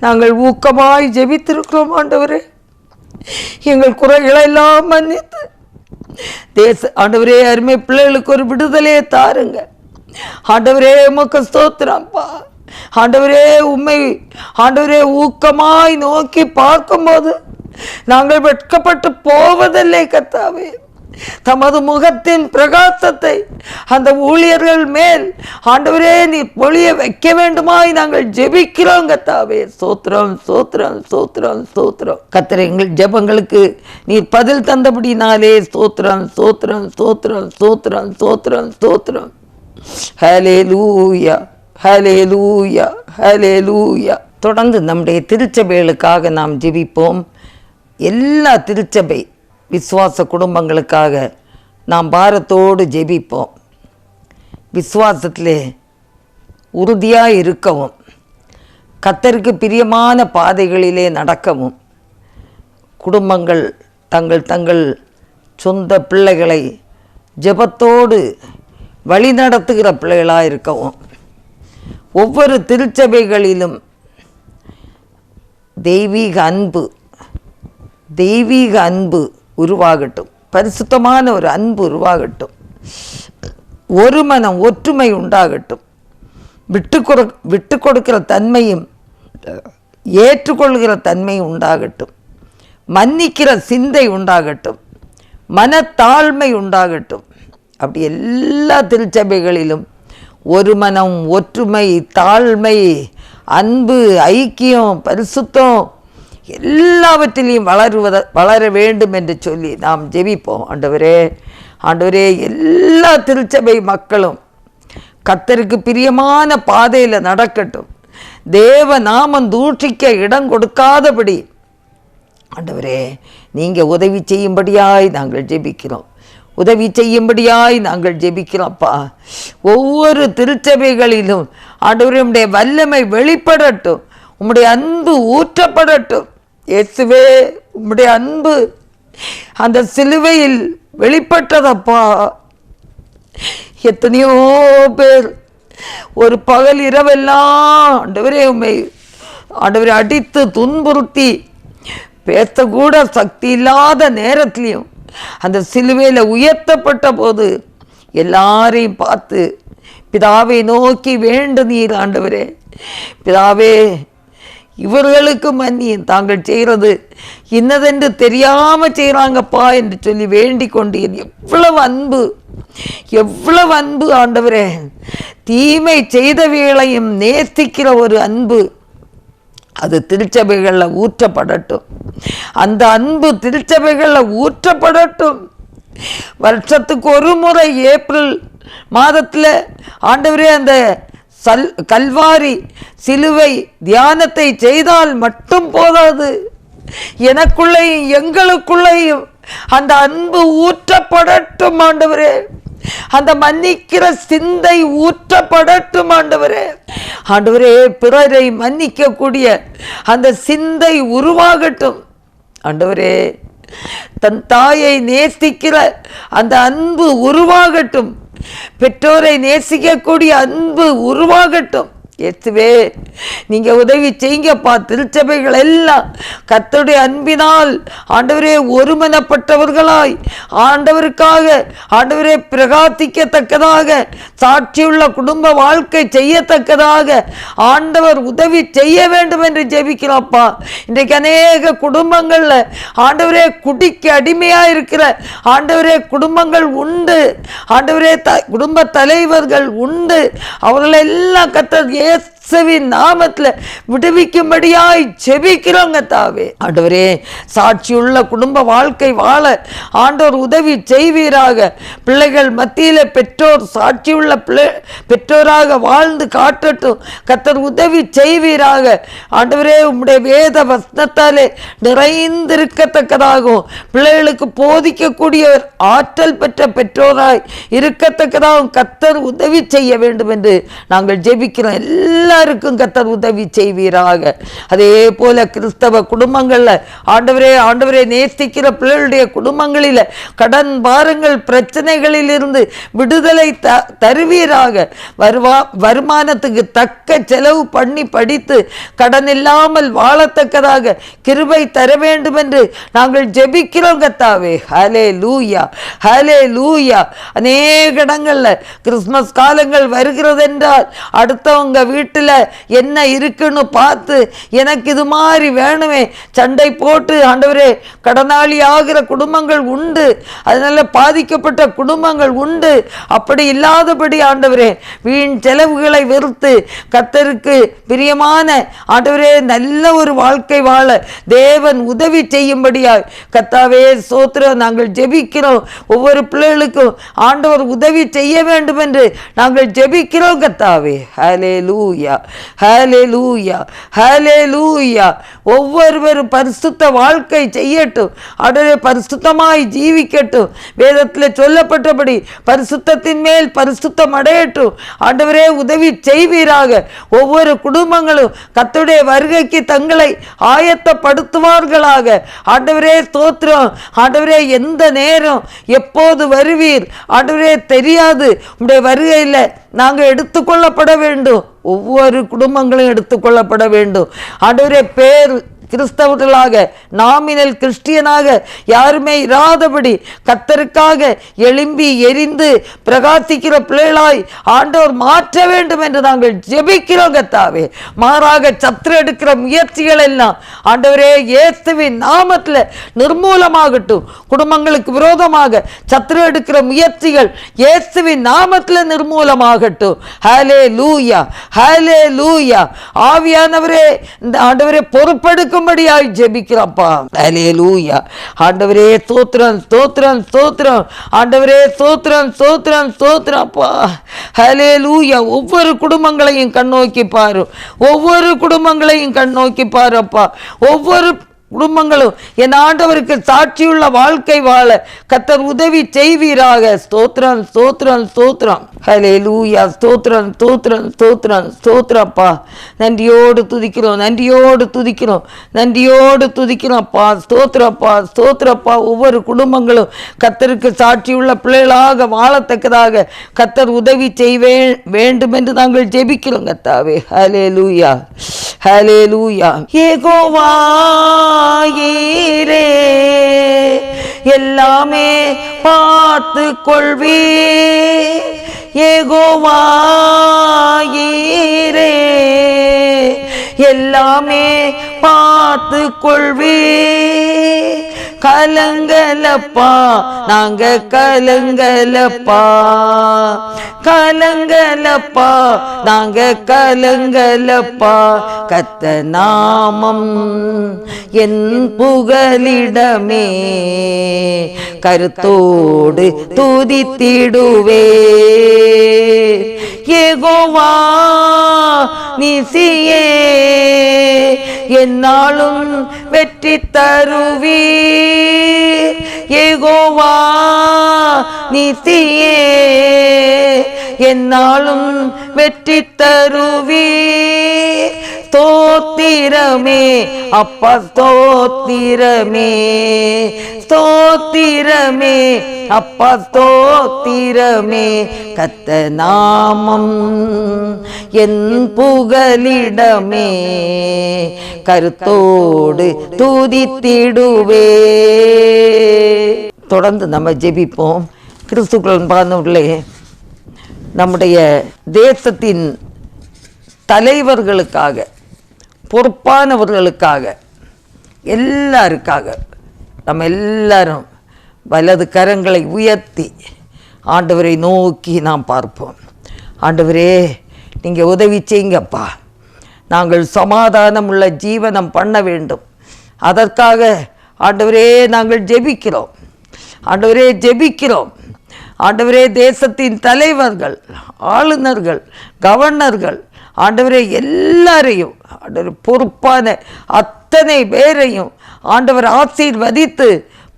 நாங்கள் ஊக்கமாய் ஜெபித்திருக்கிறோம். ஆண்டவரே, எங்கள் குறைகளை எல்லாம் மன்னித்து ஆண்டவரே, அருமை பிள்ளைகளுக்கு ஒரு விடுதலையை தாருங்க. ஆண்டவரே, உமக்கு ஸ்தோத்திரம்ப்பா. ஆண்டவரே, உம்மை ஆண்டவரே ஊக்கமாய் நோக்கி பார்க்கும்போது நாங்கள் வெட்கப்பட்டு போவதில்லை கர்த்தாவே. தமது முகத்தின் பிரகாசத்தை அந்த ஊழியர்கள் மேல் ஆண்டவரே நீர் பொழிய வைக்க வேண்டுமாய் நாங்கள் ஜெபிக்கிறோம் கர்த்தாவே. ஸ்தோத்திரம் ஸ்தோத்திரம் ஸ்தோத்திரம் ஸ்தோத்திரம். கர்த்தரே, எங்கள் ஜெபங்களுக்கு நீர் பதில் தந்தபடினாலே ஸ்தோத்திரம் ஸ்தோத்திரம் ஸ்தோத்திரம் ஸ்தோத்திரம் ஸ்தோத்திரம் ஸ்தோத்திரம். ஹல்லேலூயா ஹல்லேலூயா ஹல்லேலூயா. தொடர்ந்து நம்முடைய திருச்சபைகளுக்காக நாம் ஜெபிப்போம். எல்லா திருச்சபை விசுவாச குடும்பங்களுக்காக நாம் பாரத்தோடு ஜெபிப்போம். விசுவாசத்திலே உறுதியாக இருக்கவும், கர்த்தருக்கு பிரியமான பாதைகளிலே நடக்கவும், குடும்பங்கள் தங்கள் தங்கள் சொந்த பிள்ளைகளை ஜெபத்தோடு வழி நடத்துகிற பிள்ளைகளாக இருக்கவும், ஒவ்வொரு திருச்சபைகளிலும் தெய்வீக அன்பு உருவாகட்டும். பரிசுத்தமான ஒரு அன்பு உருவாகட்டும். ஒரு மனம் ஒற்றுமை உண்டாகட்டும். விட்டு கொடுக்கிற தன்மையும் ஏற்றுக்கொள்கிற தன்மையும் உண்டாகட்டும். மன்னிக்கிற சிந்தை உண்டாகட்டும். மனத்தாழ்மை உண்டாகட்டும். அப்படி எல்லா திருச்சபைகளிலும் ஒரு மனம், ஒற்றுமை, தாழ்மை, அன்பு, ஐக்கியம், பரிசுத்தம் எல்லாவற்றிலையும் வளர வேண்டும் என்று சொல்லி நாம் ஜெபிப்போம். ஆண்டவரே எல்லா திருச்சபை மக்களும் கர்த்தருக்கு பிரியமான பாதையில் நடக்கட்டும். தேவ நாமம் தூஷிக்க இடம் கொடுக்காதபடி ஆண்டவரே நீங்கள் உதவி செய்யும்படியாய் நாங்கள் ஜெபிக்கிறோம். உதவி செய்யும்படியாய் நாங்கள் ஜெபிக்கிறோம்ப்பா. ஒவ்வொரு திருச்சபைகளிலும் ஆண்டவரே உம்முடைய வல்லமை வெளிப்படட்டும், உம்முடைய அன்பு ஊற்றப்படட்டும். இயேசுவே, உம்முடைய அன்பு அந்த சிலுவையில் வெளிப்பட்டதப்பா. எத்தனையோ பேர் ஒரு பகல் இரவெல்லாம் ஆண்டவரே அடித்து துன்புறுத்தி பேசக்கூட சக்தி இல்லாத நேரத்திலையும் அந்த சிலுவையில் உயர்த்தப்பட்ட போது எல்லாரையும் பார்த்து பிதாவை நோக்கி வேண்டுனீர். ஆண்டவரே, பிதாவே, இவர்களுக்கு மன்னியும், தாங்கள் செய்கிறது இன்னதென்று தெரியாமல் செய்கிறாங்கப்பா என்று சொல்லி வேண்டிக் கொண்டீர். எவ்வளவு அன்பு ஆண்டவரே! தீமை செய்த வேளையும் நேசிக்கிற ஒரு அன்பு அது திருச்சபைகளில் ஊற்றப்படட்டும். அந்த அன்பு திருச்சபைகளில் ஊற்றப்படட்டும். வருஷத்துக்கு ஒரு முறை ஏப்ரல் மாதத்தில் ஆண்டவரே அந்த கல்வாரி சிலுவை தியானத்தை செய்தால் மட்டும் போதாது, எனக்குள்ளேயும் எங்களுக்குள்ளேயும் அந்த அன்பு ஊற்றப்படட்டும் ஆண்டவரே. அந்த மன்னிக்கிற சிந்தை ஊற்றப்படட்டும் ஆண்டவரே. பிறரை மன்னிக்கக்கூடிய அந்த சிந்தை உருவாகட்டும் ஆண்டவரே. தன் தாயை நேசிக்கிற அந்த அன்பு உருவாகட்டும். பெற்றோரை நேசிக்கக்கூடிய அன்பு உருவாகட்டும். இயேசுவே, நீங்கள் உதவி செய்யுங்கப்பா. திருச்சபைகள் எல்லாம் கர்த்தருடைய அன்பினால் ஆண்டவரே ஒருமனப்பட்டவர்களாய் ஆண்டவரே பிரகாசிக்கத்தக்கதாக, சாட்சியுள்ள குடும்ப வாழ்க்கை செய்யத்தக்கதாக ஆண்டவர் உதவி செய்ய வேண்டும் என்று ஜெபிக்கிறோம்ப்பா. இன்றைக்கு அநேக குடும்பங்களில் ஆண்டவரே குடிக்கு அடிமையாக இருக்கிற குடும்பங்கள் உண்டு. குடும்ப தலைவர்கள் உண்டு. அவர்களெல்லாம் கர்த்தர் இயேசுவின் நாமத்தில் விடுவிக்கும்படியாய் ஜெபிக்கிறோங்க தாவே. ஆண்டவரே, சாட்சியுள்ள குடும்ப வாழ்க்கை வாழ ஆண்டவர் உதவி செய்வீராக. பிள்ளைகள் மத்தியில் பெற்றோர் சாட்சியுள்ள பெற்றோராக வாழ்ந்து காட்டட்டும். கர்த்தர் உதவி செய்வீராக. ஆண்டவரே, உம்முடைய வேத வசனத்தாலே நிறைந்திருக்கத்தக்கதாகவும் பிள்ளைகளுக்கு போதிக்கக்கூடிய ஆற்றல் பெற்ற பெற்றோராய் இருக்கத்தக்கதாகவும் கர்த்தர் உதவி செய்ய வேண்டும் என்று நாங்கள் ஜெபிக்கிறோம். எல்லாருக்கும் கர்த்தர் உதவி செய்வீராக. அதே போல கிறிஸ்தவ குடும்பங்களில் ஆண்டவரே நேசிக்கிற பிள்ளைகளுடைய குடும்பங்களில் கடன் பாரங்கள் பிரச்சனைகளில் இருந்து விடுதலை தருவீராக. வருமானத்துக்கு தக்க செலவு பண்ணி படித்து கடன் இல்லாமல் வாழத்தக்கதாக கிருபை தர வேண்டும் என்று நாங்கள் ஜெபிக்கிறோம் கர்த்தாவே. ஹல்லேலூயா, ஹல்லேலூயா. அநேக இடங்களில் கிறிஸ்மஸ் காலங்கள் வருகிறது என்றால் அடுத்தவங்க வீட்டில் என்ன இருக்குன்னு பார்த்து எனக்கு இது மாதிரி வேணுமே சண்டை போட்டு ஆண்டவரே கடனாளி ஆகிற குடும்பங்கள் உண்டு. அதனால பாதிக்கப்பட்ட குடும்பங்கள் உண்டு. அப்படி இல்லாதபடி ஆண்டவரே வீண் செலவுகளை வெறுத்து கர்த்தருக்கு பிரியமான ஆண்டவரே நல்ல ஒரு வாழ்க்கை வாழ தேவன் உதவி செய்யும்படியாய் கர்த்தாவே ஸ்தோத்திரம் நாங்கள் ஜெபிக்கிறோம். ஒவ்வொரு பிள்ளைகளுக்கும் ஆண்டவர் உதவி செய்ய வேண்டும் என்று நாங்கள் ஜெபிக்கிறோம் கர்த்தாவே. ஹல்லேலூயா, ஹல்லேலூயா, ஹல்லேலூயா. ஒவ்வொருவரும் பரிசுத்த வாழ்க்கை செய்யட்டும். ஆண்டவரே பரிசுத்தமாய் ஜீவிக்கட்டும். வேதத்தில் சொல்லப்பட்டபடி பரிசுத்தத்தின் மேல் பரிசுத்தம் அடையட்டும். ஆண்டவரே உதவி செய்வீராக. ஒவ்வொரு குடும்பங்களும் கர்த்தருடைய வருகைக்கு தங்களை ஆயத்தப்படுத்துவார்களாக. ஆண்டவரே ஸ்தோத்திரம். ஆண்டவரே எந்த நேரம் எப்போது வருவீர் ஆண்டவரே தெரியாது. உம்முடைய வருகையில் நாங்கள் எடுத்துக்கொள்ளப்பட வேண்டும். ஒவ்வொரு குடும்பங்களும் எடுத்துக்கொள்ளப்பட வேண்டும். ஆண்டவரே பேர் கிறிஸ்தவர்களாக நாமினல் கிறிஸ்டியனாக யாருமே இராதபடி கர்த்தருக்காக எழும்பி எரிந்து பிரகாசிக்கிற பிள்ளைகளாய் ஆண்டவர் மாற்ற வேண்டும் என்று நாங்கள் ஜெபிக்கிறோம் கர்த்தாவே. மாறாக சத்துரு எடுக்கிற முயற்சிகள் எல்லாம் ஆண்டவரே இயேசுவின் நாமத்தில் நிர்மூலமாகட்டும். குடும்பங்களுக்கு விரோதமாக சத்துரு எடுக்கிற முயற்சிகள் இயேசுவின் நாமத்தில் நிர்மூலமாகட்டும். ஹல்லேலூயா, ஹல்லேலூயா. ஆவியானவரே இந்த ஆண்டவரே பொறுப்பெடுக்க கொடுக்கும்படியாய் ஜெபிக்கிறப்பா. ஹல்லேலூயா. ஆண்டவரே ஸ்தோத்திரம் ஸ்தோத்திரம் ஸ்தோத்திரம். ஆண்டவரே ஸ்தோத்திரம் ஸ்தோத்திரம் ஸ்தோத்திரம் அப்பா. ஹல்லேலூயா. ஒவ்வொரு குடும்பங்களையும் கண்ணோக்கி பாரு, ஒவ்வொரு குடும்பங்களையும் கண்ணோக்கி பாருப்பா. ஒவ்வொரு குடும்பங்களும் என் ஆண்டவருக்கு சாட்சியுள்ள வாழ்க்கை வாழ கர்த்தர் உதவி செய்வீராக. ஸ்தோத்திரம் ஸ்தோத்திரம் ஸ்தோத்திரம். ஹல்லேலூயா. ஸ்தோத்திரம் ஸ்தோத்திரம் ஸ்தோத்திரம் ஸ்தோத்திரப்பா. நன்றியோடு துதிக்கிறோம், நன்றியோடு துதிக்கிறோம், நன்றியோடு துதிக்கிறோம்ப்பா. ஸ்தோத்திரப்பா ஸ்தோத்திரப்பா. ஒவ்வொரு குடும்பங்களும் கர்த்தருக்கு சாட்சியுள்ள பிள்ளைகளாக வாழத்தக்கதாக கர்த்தர் உதவி செய்வே வேண்டும் என்று நாங்கள் ஜெபிக்கிறோம் கர்த்தாவே. ஹல்லேலூயா ஹல்லேலூயா. யெகோவா ஈரே எல்லாமே பார்த்து கொள்வே. யெகோவா ஈரே எல்லாமே பார்த்து கொள்வே. கலங்கலப்பா நாங்க கலங்கலப்பா, கலங்கலப்பா நாங்க கலங்கலப்பா. கர்த்த நாமம் என் புகலிடமே, கருத்தோடு துதித்திடுவே. யெகோவா நீசியே என்னாலும் வெற்றி தருவீர். யெகோவா நீசியே என்னாலும் வெற்றி தருவீர். ஸ்தோத்திரமே அப்பா ஸ்தோத்திரமே, ஸ்தோத்திரமே அப்பா ஸ்தோத்திரமே. கர்த்த நாமம் என் புகலிடமே, கருத்தோடு துதித்திடுவே. தொடர்ந்து நம்ம ஜெபிப்போம். கிறிஸ்துக்கள் பாருங்களே, நம்முடைய தேசத்தின் தலைவர்களுக்காக, பொறுப்பானவர்களுக்காக, எல்லாருக்காக நம்ம எல்லாரும் வலது கரங்களை உயர்த்தி ஆண்டவரை நோக்கி நாம் பார்ப்போம். ஆண்டவரே நீங்கள் உதவி செய்யுங்கப்பா. நாங்கள் சமாதானம் உள்ள ஜீவனம் பண்ண வேண்டும். அதற்காக ஆண்டவரே நாங்கள் ஜெபிக்கிறோம். ஆண்டவரே ஜெபிக்கிறோம். ஆண்டவரே தேசத்தின் தலைவர்கள், ஆளுநர்கள், கவர்னர்கள், ஆண்டவரே எல்லாரையும், ஆண்டவர் பொறுப்பான அத்தனை பேரையும் ஆண்டவர் ஆசீர்வதித்து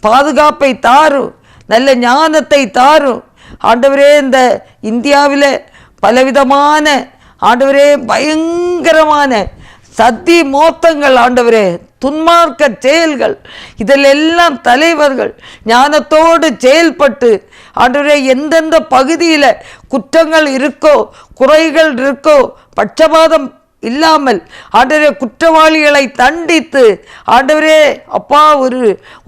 பாதுகாப்பை தாரும், நல்ல ஞானத்தை தாரும். ஆண்டவரே இந்த இந்தியாவில் பலவிதமான ஆண்டவரே பயங்கரமான சதி மோத்தங்கள், ஆண்டவரே துன்மார்க்க செயல்கள், இதில் எல்லாம் தலைவர்கள் ஞானத்தோடு செயல்பட்டு ஆண்டவரே எந்தெந்த பகுதியில் குற்றங்கள் இருக்கோ, குறைகள் இருக்கோ, பட்சபாதம் இல்லாமல் ஆண்டவரே குற்றவாளிகளை தண்டித்து ஆண்டவரே அப்பா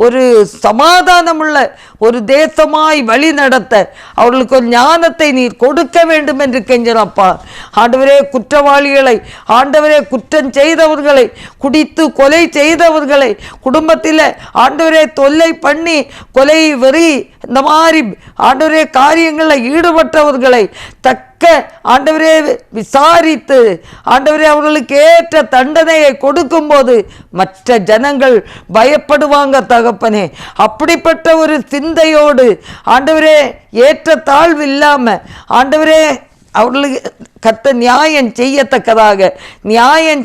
ஒரு சமாதானமுள்ள ஒரு தேசமாய் வழி நடத்த அவர்களுக்கு ஒரு ஞானத்தை நீர் கொடுக்க வேண்டும் என்று கெஞ்சனப்பா. ஆண்டவரே குற்றவாளிகளை, ஆண்டவரே குற்றம் செய்தவர்களை, குடித்து கொலை செய்தவர்களை, குடும்பத்தில் ஆண்டவரே தொல்லை பண்ணி கொலை வெறி இந்த மாதிரி ஆண்டவரே காரியங்களில் ஈடுபட்டவர்களை தக்க ஆண்டவரே விசாரித்து ஆண்டவரே அவர்களுக்கு ஏற்ற தண்டனையை கொடுக்கும்போது மற்ற ஜனங்கள் பயப்படுவாங்க தகப்பனே. அப்படிப்பட்ட ஒரு சிந்தையோடு ஆண்டவரே ஏற்ற தாழ்வு இல்லாமல் ஆண்டவரே அவர்களுக்கு கர்த்தர் நியாயம்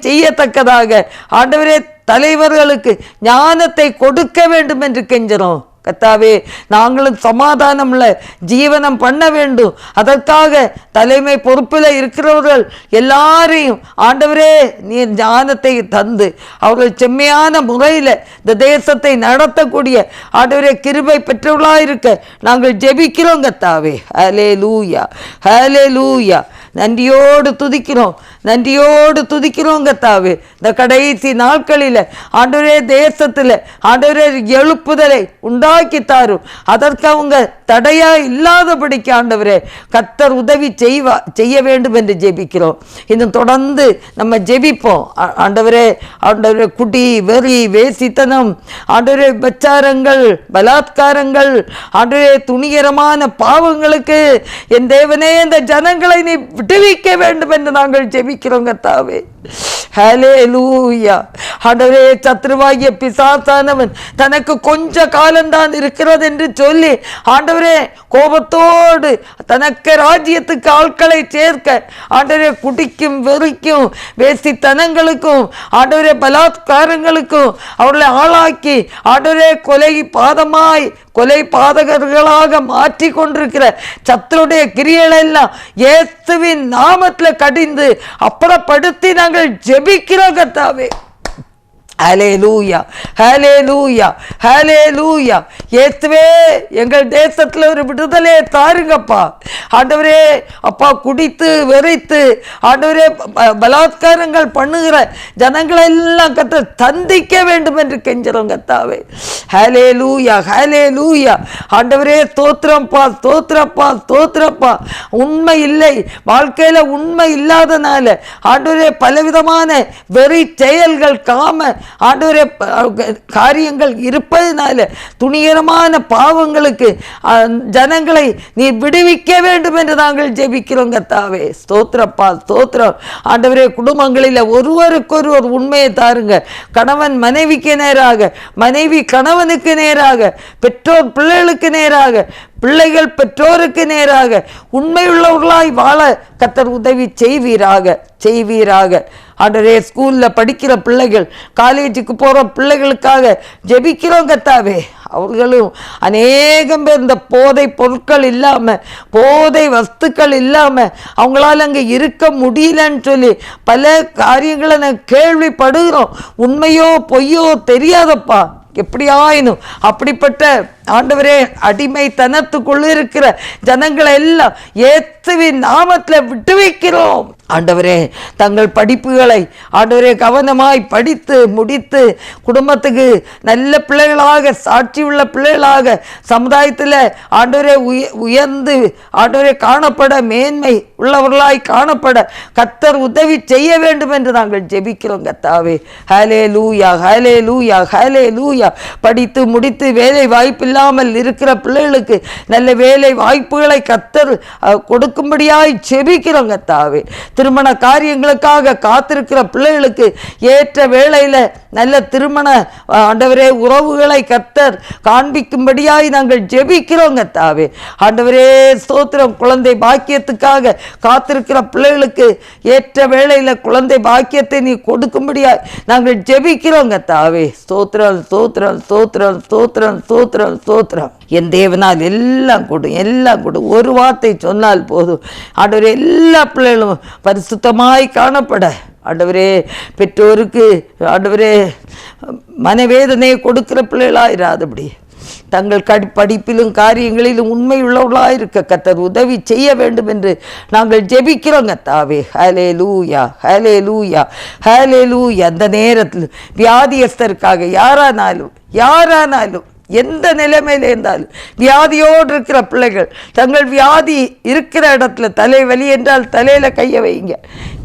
செய்யத்தக்கதாக ஆண்டவரே தலைவர்களுக்கு ஞானத்தை கொடுக்க வேண்டும் என்று கெஞ்சிறோம். கர்த்தாவே நாங்களும் சமாதானம்ல ஜீவனம் பண்ண வேண்டும். அதற்காக தலைமை பொறுப்பில் இருக்கிறவர்கள் எல்லாரையும் ஆண்டவரே நீர் ஞானத்தை தந்து அவர்கள் செம்மையான முறையில் இந்த தேசத்தை நடத்தக்கூடிய ஆண்டவரே கிருபை பெற்றவர்களாக இருக்க நாங்கள் ஜெபிக்கிறோம் கர்த்தாவே. ஹல்லேலூயா ஹல்லேலூயா. நன்றியோடு துதிக்கிறோம் கர்த்தாவே. இந்த கடைசி நாட்களில் ஆண்டவரே தேசத்தில் ஆண்டவரே எழுப்புதலை உண்டாக்கி தாரும். அதற்கு அவங்க தடையா இல்லாதபடிக்கு ஆண்டவரே கர்த்தர் உதவி செய்ய வேண்டும் என்று ஜெபிக்கிறோம். இன்னும் தொடர்ந்து நம்ம ஜெபிப்போம். ஆண்டவரே குடி வெறி வேசித்தனம் ஆண்டவரே விபச்சாரங்கள் பலாத்காரங்கள் ஆண்டவரே துணிகரமான பாவங்களுக்கு என் தேவனே இந்த ஜனங்களை நீ விடுவிக்க வேண்டும் என்று நாங்கள் ஜெபிக்கிறோம் கர்த்தாவே. ஹல்லேலூயா. ஆண்டவரே, சத்ருவாகிய பிசாசானவன் தனக்கு கொஞ்ச காலம்தான் இருக்கிறது என்று சொல்லி ஆண்டவரே கோபத்தோடு தனக்கு ராஜ்யத்துக்கு ஆட்களை சேர்க்க ஆண்டவரே குடிக்கும் வெறிக்கும் வேசித்தனங்களுக்கும் ஆண்டவரே பலாத்காரங்களுக்கும் அவர்களை ஆளாக்கி ஆண்டவரே கொலை பாதகர்களாக மாற்றி கொண்டிருக்கிற சத்துருடைய கிரியைகள் எல்லாம் இயேசுவின் நாமத்தில் கடிந்து அப்புறப்படுத்தி நாங்கள் ஜெபிக்கிறோம் கர்த்தாவே. ஹல்லேலூயா, ஹல்லேலூயா, ஹல்லேலூயா. இயேசுவே, எங்கள் தேசத்தில் ஒரு விடுதலையை தாருங்கப்பா. ஆண்டவரே அப்பா, குடித்து வெறித்து ஆண்டவரே பலாத்காரங்கள் பண்ணுகிற ஜனங்களை எல்லாம் கர்த்தர் தண்டிக்க வேண்டும் என்று கெஞ்சுறோம் கர்த்தாவே. ஹல்லேலூயா, ஹல்லேலூயா. ஆண்டவரே ஸ்தோத்திரப்பா, ஸ்தோத்திரப்பா, ஸ்தோத்திரப்பா. உண்மை இல்லை, வாழ்க்கையில உண்மை இல்லாதனால ஆண்டவரே பலவிதமான வெறி செயல்கள், காம ஆண்டவரே காரியங்கள் இருப்பதனால துணிகரமான பாவங்களுக்கு ஜனங்களை நீ விடுவிக்க வேண்டும் என்று நாங்கள் ஜெபிக்கிறோம் கர்த்தாவே. ஸ்தோத்திரப்பா, ஸ்தோத்திரம். ஆண்டவரே, குடும்பங்களில் ஒருவருக்கொருவர் உண்மையை தாருங்க. கணவன் மனைவிக்கு நேராக, மனைவி கணவனுக்கு நேராக, பெற்றோர் பிள்ளைகளுக்கு நேராக, பிள்ளைகள் பெற்றோருக்கு நேராக உண்மையுள்ளவர்களாய் வாழ கர்த்தர் உதவி செய்வீராக. ஆண்டவரே, ஸ்கூலில் படிக்கிற பிள்ளைகள், காலேஜுக்கு போகிற பிள்ளைகளுக்காக ஜெபிக்கிறோம் கர்த்தாவே. அவர்களும் அநேகம் பேர் இந்த போதை பொருட்கள் இல்லாமல், போதை வஸ்துக்கள் இல்லாமல் அவங்களால அங்கே இருக்க முடியலன்னு சொல்லி பல காரியங்களை நான் கேள்விப்படுகிறோம். உண்மையோ பொய்யோ தெரியாதப்பா. எப்படியாயினும் அப்படிப்பட்ட ஆண்டவரே அடிமைத்தனத்துக்குள்ள இருக்கிற ஜனங்களை எல்லாம் இயேசுவின் நாமத்தில் விட்டுவிக்கிறோம். ஆண்டவரே, தங்கள் படிப்புகளை ஆண்டவரே கவனமாய் படித்து முடித்து குடும்பத்துக்கு நல்ல பிள்ளைகளாக, சாட்சி உள்ள பிள்ளைகளாக சமுதாயத்தில் ஆண்டவரே உயர்ந்து ஆண்டவரே காணப்பட, மேன்மை உள்ளவர்களாய் காணப்பட கர்த்தர் உதவி செய்ய வேண்டும் என்று நாங்கள் ஜெபிக்கிறோம் கர்த்தாவே. ஹல்லேலூயா, ஹல்லேலூயா, ஹல்லேலூயா. படித்து முடித்து வேலை வாய்ப்பில்லாமல் இருக்கிற பிள்ளைகளுக்கு நல்ல வேலை வாய்ப்புகளை கர்த்தர் கொடுக்கும்படியாய் ஜெபிக்கிறோம் கர்த்தாவே. திருமண காரியங்களுக்காக காத்திருக்கிற பிள்ளைகளுக்கு ஏற்ற வேளையில் நல்ல திருமண ஆண்டவரே உறவுகளை கர்த்தர் காண்பிக்கும்படியாய் நாங்கள் ஜெபிக்கிறோம் கர்த்தாவே. ஆண்டவரே ஸ்தோத்திரம். குழந்தை பாக்கியத்துக்காக காத்திருக்கிற பிள்ளைகளுக்கு ஏற்ற வேளையில் குழந்தை பாக்கியத்தை நீ கொடுக்கும்படியாய் நாங்கள் ஜெபிக்கிறோம் கர்த்தாவே. ஸ்தோத்திரம், ஸ்தோத்திரம், ஸ்தோத்திரம், ஸ்தோத்திரம், ஸ்தோத்திரம், ஸ்தோத்திரம். என் தேவனால் எல்லாம் கொடு. ஒரு வார்த்தை சொன்னால் போதும் ஆண்டவரே, எல்லா பிள்ளைகளும் பரிசுத்தமாய் காணப்பட ஆண்டவரே, பெற்றோருக்கு ஆண்டவரே மனவேதனையை கொடுக்கிற பிள்ளைகளாயிராதபடி தங்கள் படிப்பிலும் காரியங்களிலும் உண்மை உள்ளவர்களாக இருக்க கர்த்தர் உதவி செய்ய வேண்டும் என்று நாங்கள் ஜெபிக்கிறோம் கர்த்தாவே. ஹல்லேலூயா, ஹல்லேலூயா, ஹல்லேலூயா. அந்த நேரத்தில் வியாதியஸ்தருக்காக யாரானாலும் எந்த நிலைமையில் இருந்தாலும் வியாதியோடு இருக்கிற பிள்ளைகள் தங்கள் வியாதி இருக்கிற இடத்துல தலைவலி என்றால் தலையில் கையை வைங்க,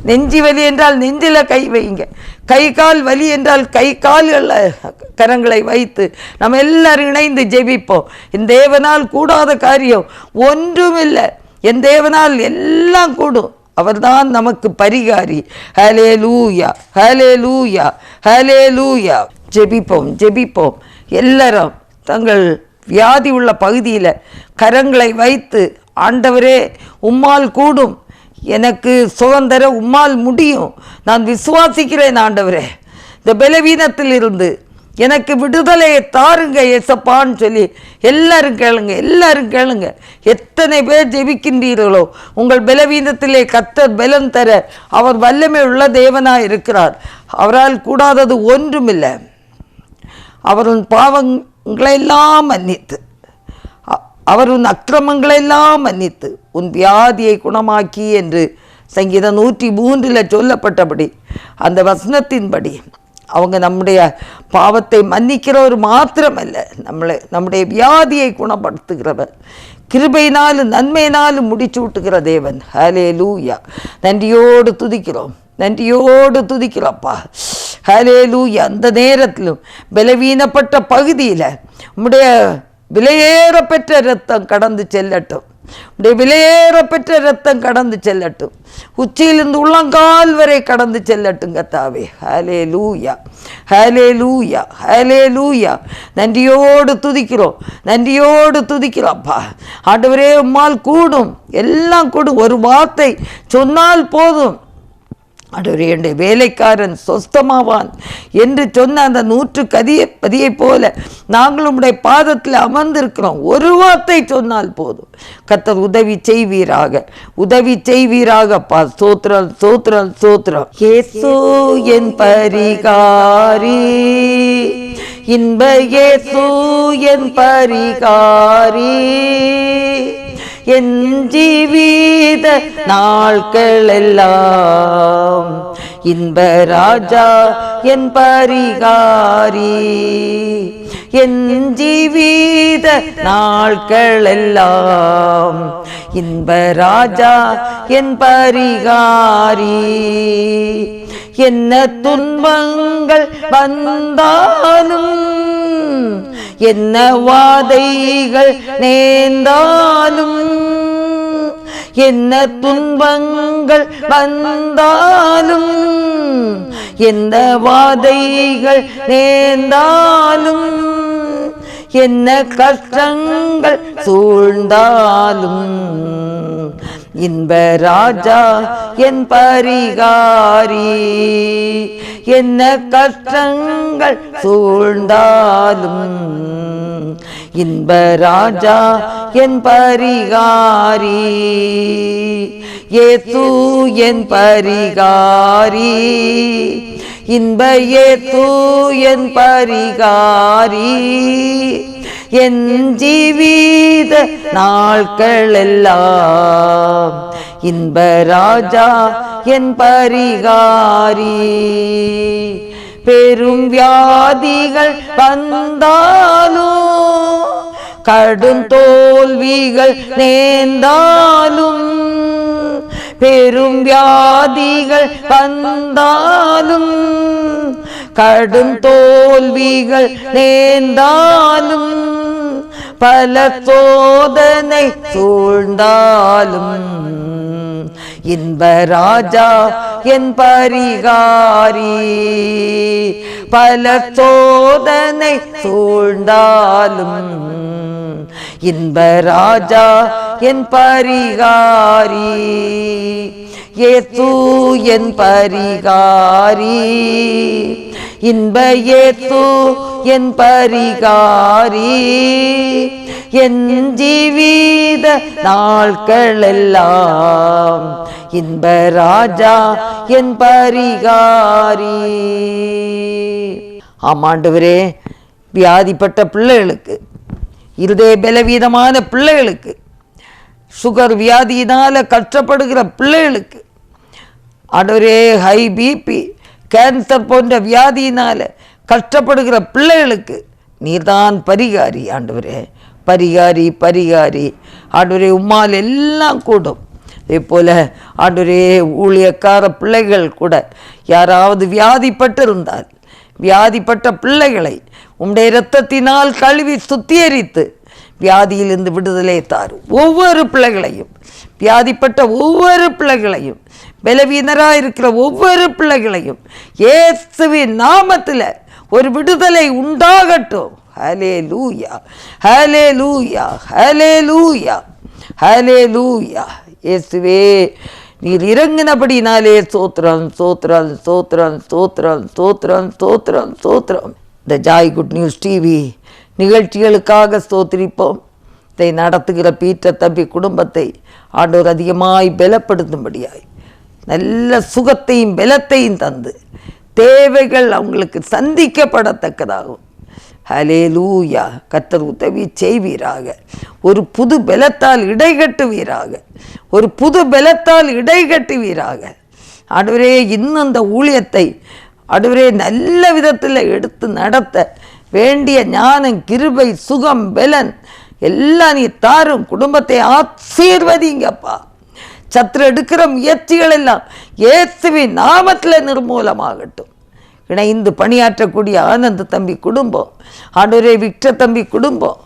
நெஞ்சி வலி என்றால் நெஞ்சில் கை வைங்க, கை கால் வலி என்றால் கை கால்களில் கரங்களை வைத்து நம்ம எல்லாரும் இணைந்து ஜெபிப்போம். என் தேவனால் கூடாத காரியம் ஒன்றுமில்லை. என் தேவனால் எல்லாம் கூடும். அவர்தான் நமக்கு பரிகாரி. ஹல்லேலூயா, ஹல்லேலூயா, ஹல்லேலூயா. ஜெபிப்போம். எல்லாரும் தங்கள் வியாதி உள்ள பகுதியில் கரங்களை வைத்து, ஆண்டவரே உம்மால் கூடும், எனக்கு சுதந்திர உம்மால் முடியும், நான் விசுவாசிக்கிறேன் ஆண்டவரே, இந்த பலவீனத்தில் இருந்து எனக்கு விடுதலையை தாருங்க ஏசப்பான்னு சொல்லி எல்லாரும் கேளுங்க. எத்தனை பேர் ஜெபிக்கின்றீர்களோ உங்கள் பலவீனத்திலே கர்த்தர் பலன் தர அவர் வல்லமை உள்ள தேவனாய் இருக்கிறார். அவரால் கூடாதது ஒன்றுமில்லை. அவர் உன் பாவங்களெல்லாம் மன்னித்து, அவர் உன் அக்கிரமங்களெல்லாம் மன்னித்து உன் வியாதியை குணமாக்கி என்று சங்கீதம் 103 சொல்லப்பட்டபடி அந்த வசனத்தின்படி அவங்க நம்முடைய பாவத்தை மன்னிக்கிறவர் மாத்திரமல்ல, நம்முடைய வியாதியை குணப்படுத்துகிறவர், கிருபையினாலும் நன்மையினாலும் முடிச்சு விட்டுகிற தேவன். ஹல்லேலூயா. நன்றியோடு துதிக்கிறோம்ப்பா. ஹல்லேலூயா. அந்த நேரத்திலும் பலவீனப்பட்ட பகுதியில் உம்முடைய விலையேற பெற்ற இரத்தம் கடந்து செல்லட்டும். உடைய விலையேறப்பெற்ற இரத்தம் கடந்து செல்லட்டும், உச்சியிலிருந்து உள்ளங்கால் வரை கடந்து செல்லட்டும் கர்த்தாவே. ஹல்லேலூயா, ஹல்லேலூயா, ஹல்லேலூயா. நன்றியோடு துதிக்கிறோம், நன்றியோடு துதிக்கிறோம்ப்பா. ஆண்டவரே, உம்மால் கூடும், எல்லாம் கூடும். ஒரு வார்த்தை சொன்னால் போதும் ஆண்டவரே, என்னுடைய வேலைக்காரன் சொஸ்தமாவான் என்று சொன்ன அந்த 100 பதியை போல நாங்கள் உம்முடைய பாதத்தில் அமர்ந்திருக்கிறோம். ஒரு வார்த்தை சொன்னால் போதும். கர்த்தர் உதவி செய்வீராக, உதவி செய்வீராகப்பா. ஸ்தோத்திரம், ஸ்தோத்திரம், ஸ்தோத்திரம். இயேசு என் பரிகாரி, இன்ப இயேசு என் பரிகாரி, என் ஜீவித நாட்களெல்லாம் இன்ப ராஜா என் பரிகாரி, என் ஜீவித நாட்களெல்லாம் இன்ப ராஜா என் பரிகாரி. என்ன துன்பங்கள் வந்தாலும், என்ன வாதைகள் நேர்ந்தாலும், என்ன துன்பங்கள் வந்தாலும், என்ன வாதைகள் நேர்ந்தாலும், என்ன கஷ்டங்கள் சூழ்ந்தாலும், இன்ப ராஜா என் பரிகாரி. என்ன கஷ்டங்கள் சூழ்ந்தாலும், இன்ப ராஜா என் பரிகாரி. இயேசு என் பரிகாரி, இன்ப இயேசு என் பரிகாரி, என் ஜீவித நாட்களெல்லாம் இன்ப ராஜா என் பரிகாரி. பெரும் வியாதிகள் வந்தாலும், கடும் தோல்விகள் நேர்ந்தாலும், பெரும் வியாதிகள் வந்தாலும், கடும் தோல்விகள் நேர்ந்தாலும், பல சோதனை சூழ்ந்தாலும், இன்ப ராஜா என் பரிகாரி. பல சோதனை சூழ்ந்தாலும், இன்ப ராஜா என் பரிகாரி. இயேசு என் பரிகாரி, இன்ப இயேசு என் பரிகாரி, என் ஜீவித நாட்களெல்லாம் இன்ப ராஜா என் பரிகாரி. ஆமாண்டவரே, வியாதிப்பட்ட பிள்ளைகளுக்கு, இருதய பலவீனமான பிள்ளைகளுக்கு, சுகர் வியாதியினால் கஷ்டப்படுகிற பிள்ளைகளுக்கு, ஆண்டவரே, ஹை பிபி, கேன்சர் போன்ற வியாதியினால் கஷ்டப்படுகிற பிள்ளைகளுக்கு நீர்தான் பரிகாரி. ஆண்டவரே, பரிகாரி, பரிகாரி. ஆண்டவரே, உம்மால் எல்லாம் கூடும். அதே போல் ஆண்டவரே, ஊழியக்கார பிள்ளைகள் கூட யாராவது வியாதிப்பட்டு இருந்தால், வியாதிப்பட்ட பிள்ளைகளை உம்முடைய இரத்தத்தினால் கழுவி சுத்திகரித்து வியாதியிலிருந்து விடுதலை தாரும். ஒவ்வொரு பிள்ளைகளையும், வியாதிப்பட்ட ஒவ்வொரு பிள்ளைகளையும், பலவீனராக இருக்கிற ஒவ்வொரு பிள்ளைகளையும் இயேசுவின் நாமத்தில் ஒரு விடுதலை உண்டாகட்டும். ஹல்லேலூயா, ஹல்லேலூயா, ஹல்லேலூயா, ஹல்லேலூயா. இயேசுவே, நீர் இறங்கினபடினாலே சோத்திரம், சோத்திரம், சோத்திரம், சோத்திரம், சோத்திரம், சோத்திரம், சோத்திரம். இந்த ஜாய் குட் நியூஸ் டிவி நிகழ்ச்சிகளுக்காக ஸ்தோத்திரிப்போம். இதை நடத்துகிற பீட்டர் தம்பி குடும்பத்தை ஆண்டவர் அதிகமாய் பலப்படுத்தும்படியாய் நல்ல சுகத்தையும் பலத்தையும் தந்து தேவைகள் அவங்களுக்கு சந்திக்கப்படத்தக்கதாகும். ஹல்லேலூயா. கர்த்தர் உதவி செய்வீராக. ஒரு புது பலத்தால் இடைகட்டுவீராக, ஒரு புது பலத்தால் இடைகட்டுவீராக. ஆண்டவரே, இன்னும் அந்த ஊழியத்தை ஆண்டவரே நல்ல விதத்தில் எடுத்து நடத்த வேண்டிய ஞானம், கிருபை, சுகம், பலன் எல்லாம் நீ தாரும். குடும்பத்தை ஆசீர்வதிங்கப்பா. சத்துரு எடுக்கிற முயற்சிகள் எல்லாம் இயேசுவின் நாமத்தில் நிர்மூலமாகட்டும். இணைந்து பணியாற்றக்கூடிய ஆனந்த தம்பி குடும்பம், ஆண்டவரே, விக்டர் தம்பி குடும்பம்,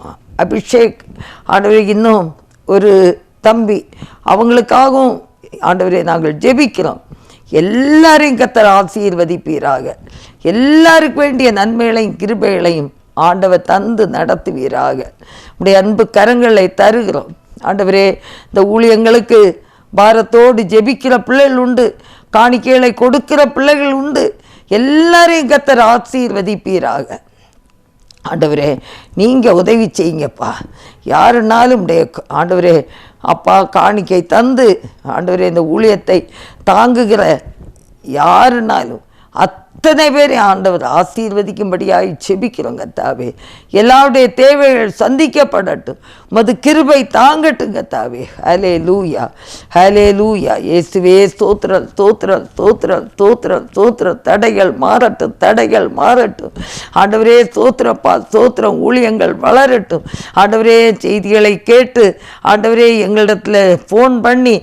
அபிஷேக், ஆண்டவரே, இன்னும் ஒரு தம்பி அவங்களுக்காகவும் ஆண்டவரே நாங்கள் ஜெபிக்கிறோம். எல்லாரையும் கர்த்தர் ஆசீர்வதிப்பீராக. எல்லாருக்கு வேண்டிய நன்மைகளையும் கிருபைகளையும் ஆண்டவர் தந்து நடத்துவீராக. உடைய அன்பு கரங்களை தருகிறோம் ஆண்டவரே. இந்த ஊழியங்களுக்கு பாரத்தோடு ஜெபிக்கிற பிள்ளைகள் உண்டு, காணிக்கைகளை கொடுக்கிற பிள்ளைகள் உண்டு. எல்லாரையும் கர்த்தர் ஆசீர்வதிப்பீராக. ஆண்டவரே நீங்கள் உதவி செய்யுங்கப்பா. யாருனாலும் உடைய ஆண்டவரே அப்பா காணிக்கை தந்து ஆண்டவரே இந்த ஊழியத்தை தாங்குகிற யாருனாலும் அத்தனை பேரை ஆண்டவர் ஆசீர்வதிக்கும்படியாய் செபிக்கிறோம் கர்த்தாவே. எல்லாருடைய தேவைகள் சந்திக்கப்படட்டும், உமது கிருபை தாங்கட்டும் கர்த்தாவே. ஹல்லேலூயா, ஹல்லேலூயா. இயேசுவே ஸ்தோத்திரம், ஸ்தோத்திரம், ஸ்தோத்திரம், ஸ்தோத்திரம், ஸ்தோத்திரம். தடைகள் மாறட்டும், தடைகள் மாறட்டும் ஆண்டவரே. ஸ்தோத்திரப்பா, ஸ்தோத்திரம். ஊழியங்கள் வளரட்டும் ஆண்டவரே. செய்திகளை கேட்டு ஆண்டவரே எங்களிடத்தில் ஃபோன் பண்ணி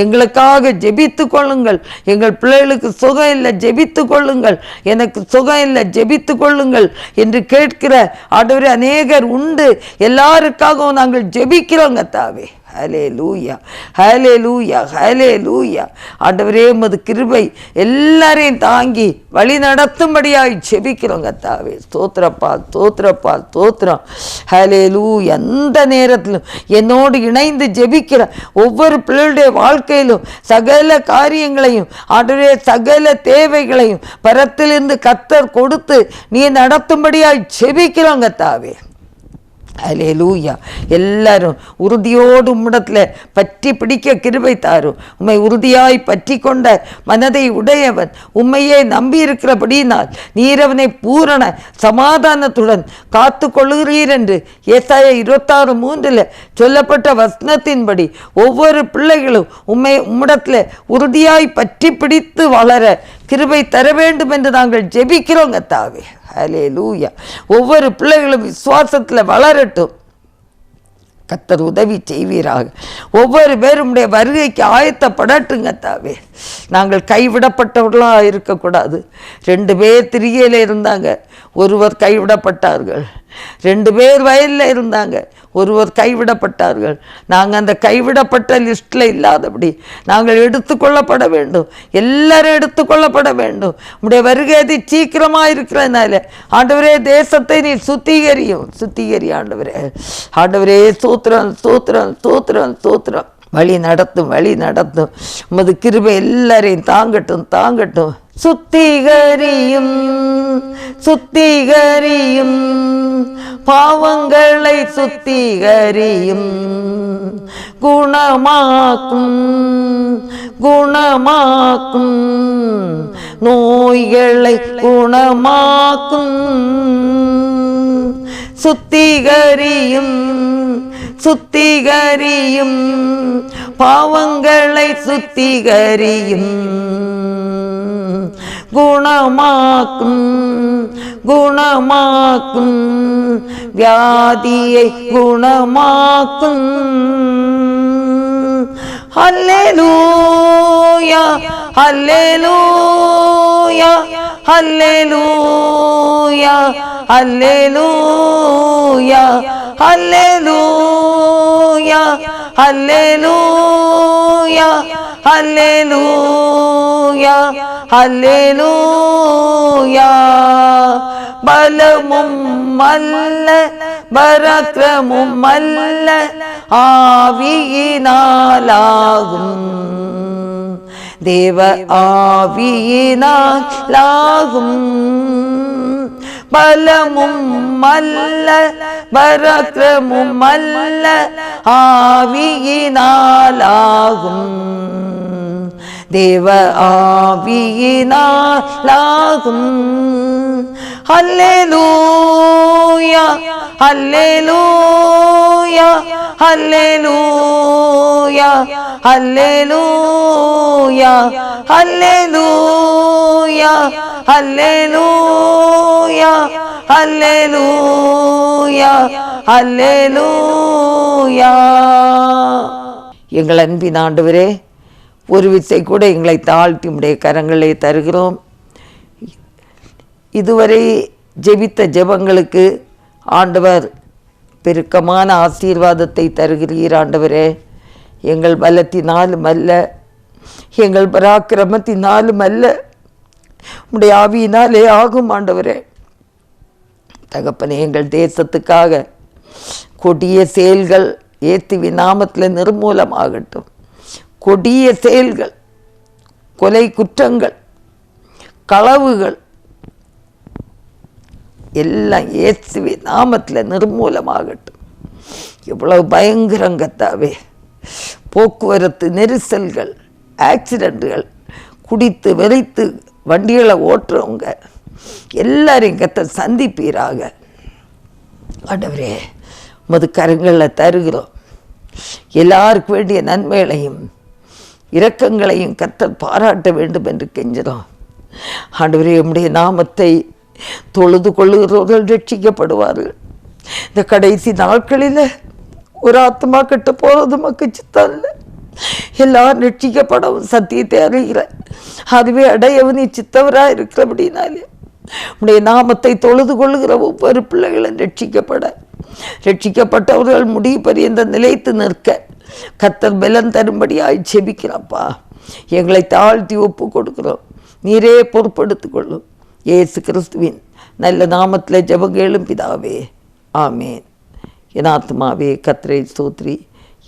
எங்களுக்காக ஜெபித்து கொள்ளுங்கள். எங்கள் பிள்ளைகளுக்கு சுகம் இல்லை, ஜெபித்து கொள்ளுங்கள். எனக்கு சுகம் இல்லை, ஜெபித்து கொள்ளுங்கள் என்று கேட்கிற ஆண்டவரே அநேகர் உண்டு. எல்லாருக்காகவும் நாங்கள் ஜெபிக்கிறோம் கர்த்தாவே. ஹல்லேலூயா, ஹல்லேலூயா, ஹல்லேலூயா. ஆண்டவரே உமது கிருபை எல்லாரையும் தாங்கி வழி நடத்தும்படியாய் ஜெபிக்கிறோம் கர்த்தாவே. ஸ்தோத்திரப்பா, ஸ்தோத்திரப்பா, ஸ்தோத்திரம். ஹல்லேலூயா. எந்த நேரத்திலும் என்னோடு இணைந்து ஜெபிக்கிற ஒவ்வொரு பிள்ளைகளுடைய வாழ்க்கையிலும் சகல காரியங்களையும் ஆண்டவரே சகல தேவைகளையும் பரத்திலிருந்து கர்த்தர் கொடுத்து நீ நடத்தும்படியாய் ஜெபிக்கிறோம் கர்த்தாவே. ஹல்லேலூயா. எல்லாரும் உறுதியோடு உம்மிடத்தில் பற்றி பிடிக்க கிருபை தாரும். உம்மை உறுதியாய் பற்றி கொண்ட மனதை உடையவன் உம்மையே நம்பியிருக்கிறபடினால் நீர் அவனை பூரண சமாதானத்துடன் காத்து கொள்ளுகிறீர் என்று ஏசாயா 26:3 சொல்லப்பட்ட வசனத்தின்படி ஒவ்வொரு பிள்ளைகளும் உம்மிடத்தில் உறுதியாய் பற்றி பிடித்து வளர கிருபை தர வேண்டும் என்று நாங்கள் ஜெபிக்கிறோம் கர்த்தாவே. ஹல்லேலூயா. ஒவ்வொரு பிள்ளைகளும் விசுவாசத்தில் வளரட்டும், கர்த்தர் உதவி செய்வீராக. ஒவ்வொரு பேரும் உடைய வருகைக்கு ஆயத்தப்படட்டுங்க கர்த்தாவே. நாங்கள் கைவிடப்பட்டவர்களாக இருக்கக்கூடாது. 2 பேர் திரிகையில் இருந்தாங்க, ஒருவர் கைவிடப்பட்டார்கள். 2 பேர் வயலில் இருந்தாங்க, ஒருவர் கைவிடப்பட்டார்கள். நாங்கள் அந்த கைவிடப்பட்ட லிஸ்ட்டில் இல்லாதபடி நாங்கள் எடுத்துக்கொள்ளப்பட வேண்டும். எல்லாரும் எடுத்துக்கொள்ளப்பட வேண்டும். உடைய வருகை அது சீக்கிரமாக இருக்கிறதுனால ஆண்டவரே தேசத்தை நீ சுத்திகரி ஆண்டவரே. ஆண்டவரே ஸ்தோத்திரம், ஸ்தோத்திரம், ஸ்தோத்திரம், ஸ்தோத்திரம். வழி நடத்தும், வழி நடத்தும். உமது கிருபை எல்லாரையும் தாங்கட்டும், தாங்கட்டும். சுத்திகரியும், சுத்திகரியும், பாவங்களை சுத்திகரியும், குணமாக்கும், குணமாக்கும், நோய்களை குணமாக்கும். சுத்திகரியும், சுத்திகரியும், பாவங்களை சுத்திகரியும், குணமாக்கும், குணமாக்கும், வியாதியை குணமாக்கும். ஹல்லேலூயா, ஹல்லேலூயா, ஹல்லேலூயா, ஹல்லேலூயா, ஹல்லேலூயா, ஹல்லேலூயா, ஹல்லேலூயா, ஹல்லேலூயா. பலமும் அல்ல பராக்கிரமும் அல்ல ஆவியினாலாகும், தேவ ஆவியினாலாகும். பலமும் அல்ல பராக்கிரமும் அல்ல ஆவியினாலாகும், தேவ ஆவியினாலாகும். ஹல்லேலூயா, ஹல்லேலூயா, ஹல்லேலூயா, ஹல்லேலூயா, ஹல்லேலூயா, ஹல்லேலூயா, ஹல்லேலூயா, ஹல்லேலூயா. எங்கள் அன்பின் ஆண்டவரே, ஒரு விசை கூட எங்களை தாழ்த்தி உம்முடைய கரங்களை தருகிறோம். இதுவரை ஜெபித்த ஜெபங்களுக்கு ஆண்டவர் பெருக்கமான ஆசீர்வாதத்தை தருகிறீர் ஆண்டவரே. எங்கள் பலத்தினாலும் அல்ல, எங்கள் பராக்கிரமத்தினாலும் அல்ல, உம்முடைய ஆவியினாலே ஆகும் ஆண்டவரே. தகப்பனே, எங்கள் தேசத்துக்காக கொடிய செயல்கள் இயேசுவின் நாமத்தில் நிர்மூலமாகட்டும். கொடிய செயல்கள், கொலை குற்றங்கள், களவுகள் எல்லாம் இயேசுவின் நாமத்தில் நிர்மூலமாகட்டும். எவ்வளவு பயங்கரங்கத்தாவே, போக்குவரத்து நெரிசல்கள், ஆக்சிடெண்ட்டுகள், குடித்து வெறித்து வண்டிகளை ஓட்டுறவங்க எல்லாரையும் கர்த்தர் சந்திப்பீராக. ஆண்டவரே, உமது கரங்களில் தருகிறோம். எல்லாருக்கு வேண்டிய நன்மைகளையும் இரக்கங்களையும் கர்த்தர் பாராட்ட வேண்டும் என்று கெஞ்சுகிறோம். ஆண்டவரே, உம்முடைய நாமத்தை தொழுது கொள்ளுகிறவர்கள் ரட்சிக்கப்படுவார்கள். இந்த கடைசி நாட்களில் ஒரு ஆத்மா கெட்டு போகிறது மக்கு சித்தம் இல்லை. எல்லாரும் ரட்சிக்கப்படவும் சத்தியத்தை அறிகிற அதுவே அடையவும் நீ சித்தவராக இருக்கிறபடினாலே உடைய நாமத்தை தொழுது கொள்ளுகிற ஒவ்வொரு பிள்ளைகளும் ரட்சிக்கப்பட்டவர்கள் முடிவு பரியந்த நிலைத்து நிற்க கர்த்தர் பலன் தரும்படியாய் ஜெபிக்கிறப்பா. எங்களை தாழ்த்தி ஒப்பு கொடுக்கிறோம். நீரே பொறுப்படுத்திக் கொள்ளும். இயேசு கிறிஸ்துவின் நல்ல நாமத்தில் ஜெபங்கேளும் பிதாவே, ஆமேன். என் ஆத்மாவே கர்த்தரை ஸ்தோத்திரி,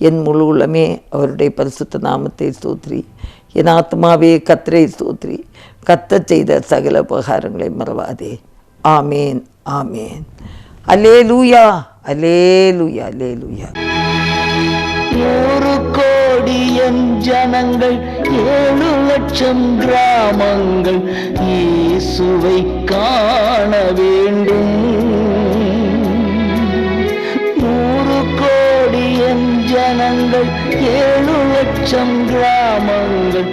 என் முழு உள்ளமே அவருடைய பரிசுத்த நாமத்தை ஸ்தோத்திரி. என் ஆத்மாவே கர்த்தரை ஸ்தோத்திரி, கர்த்தர் செய்த சகல உபகாரங்களை மறவாதே. ஆமேன், ஆமேன். அல்லேலூயா, அல்லேலூயா, அல்லேலூயா. 100 கோடி என் ஜனங்கள் 7 லட்சம் கிராமங்கள் இயேசுவை காண வேண்டும். 100 கோடி என் ஜனங்கள் 7 லட்சம் கிராமங்கள்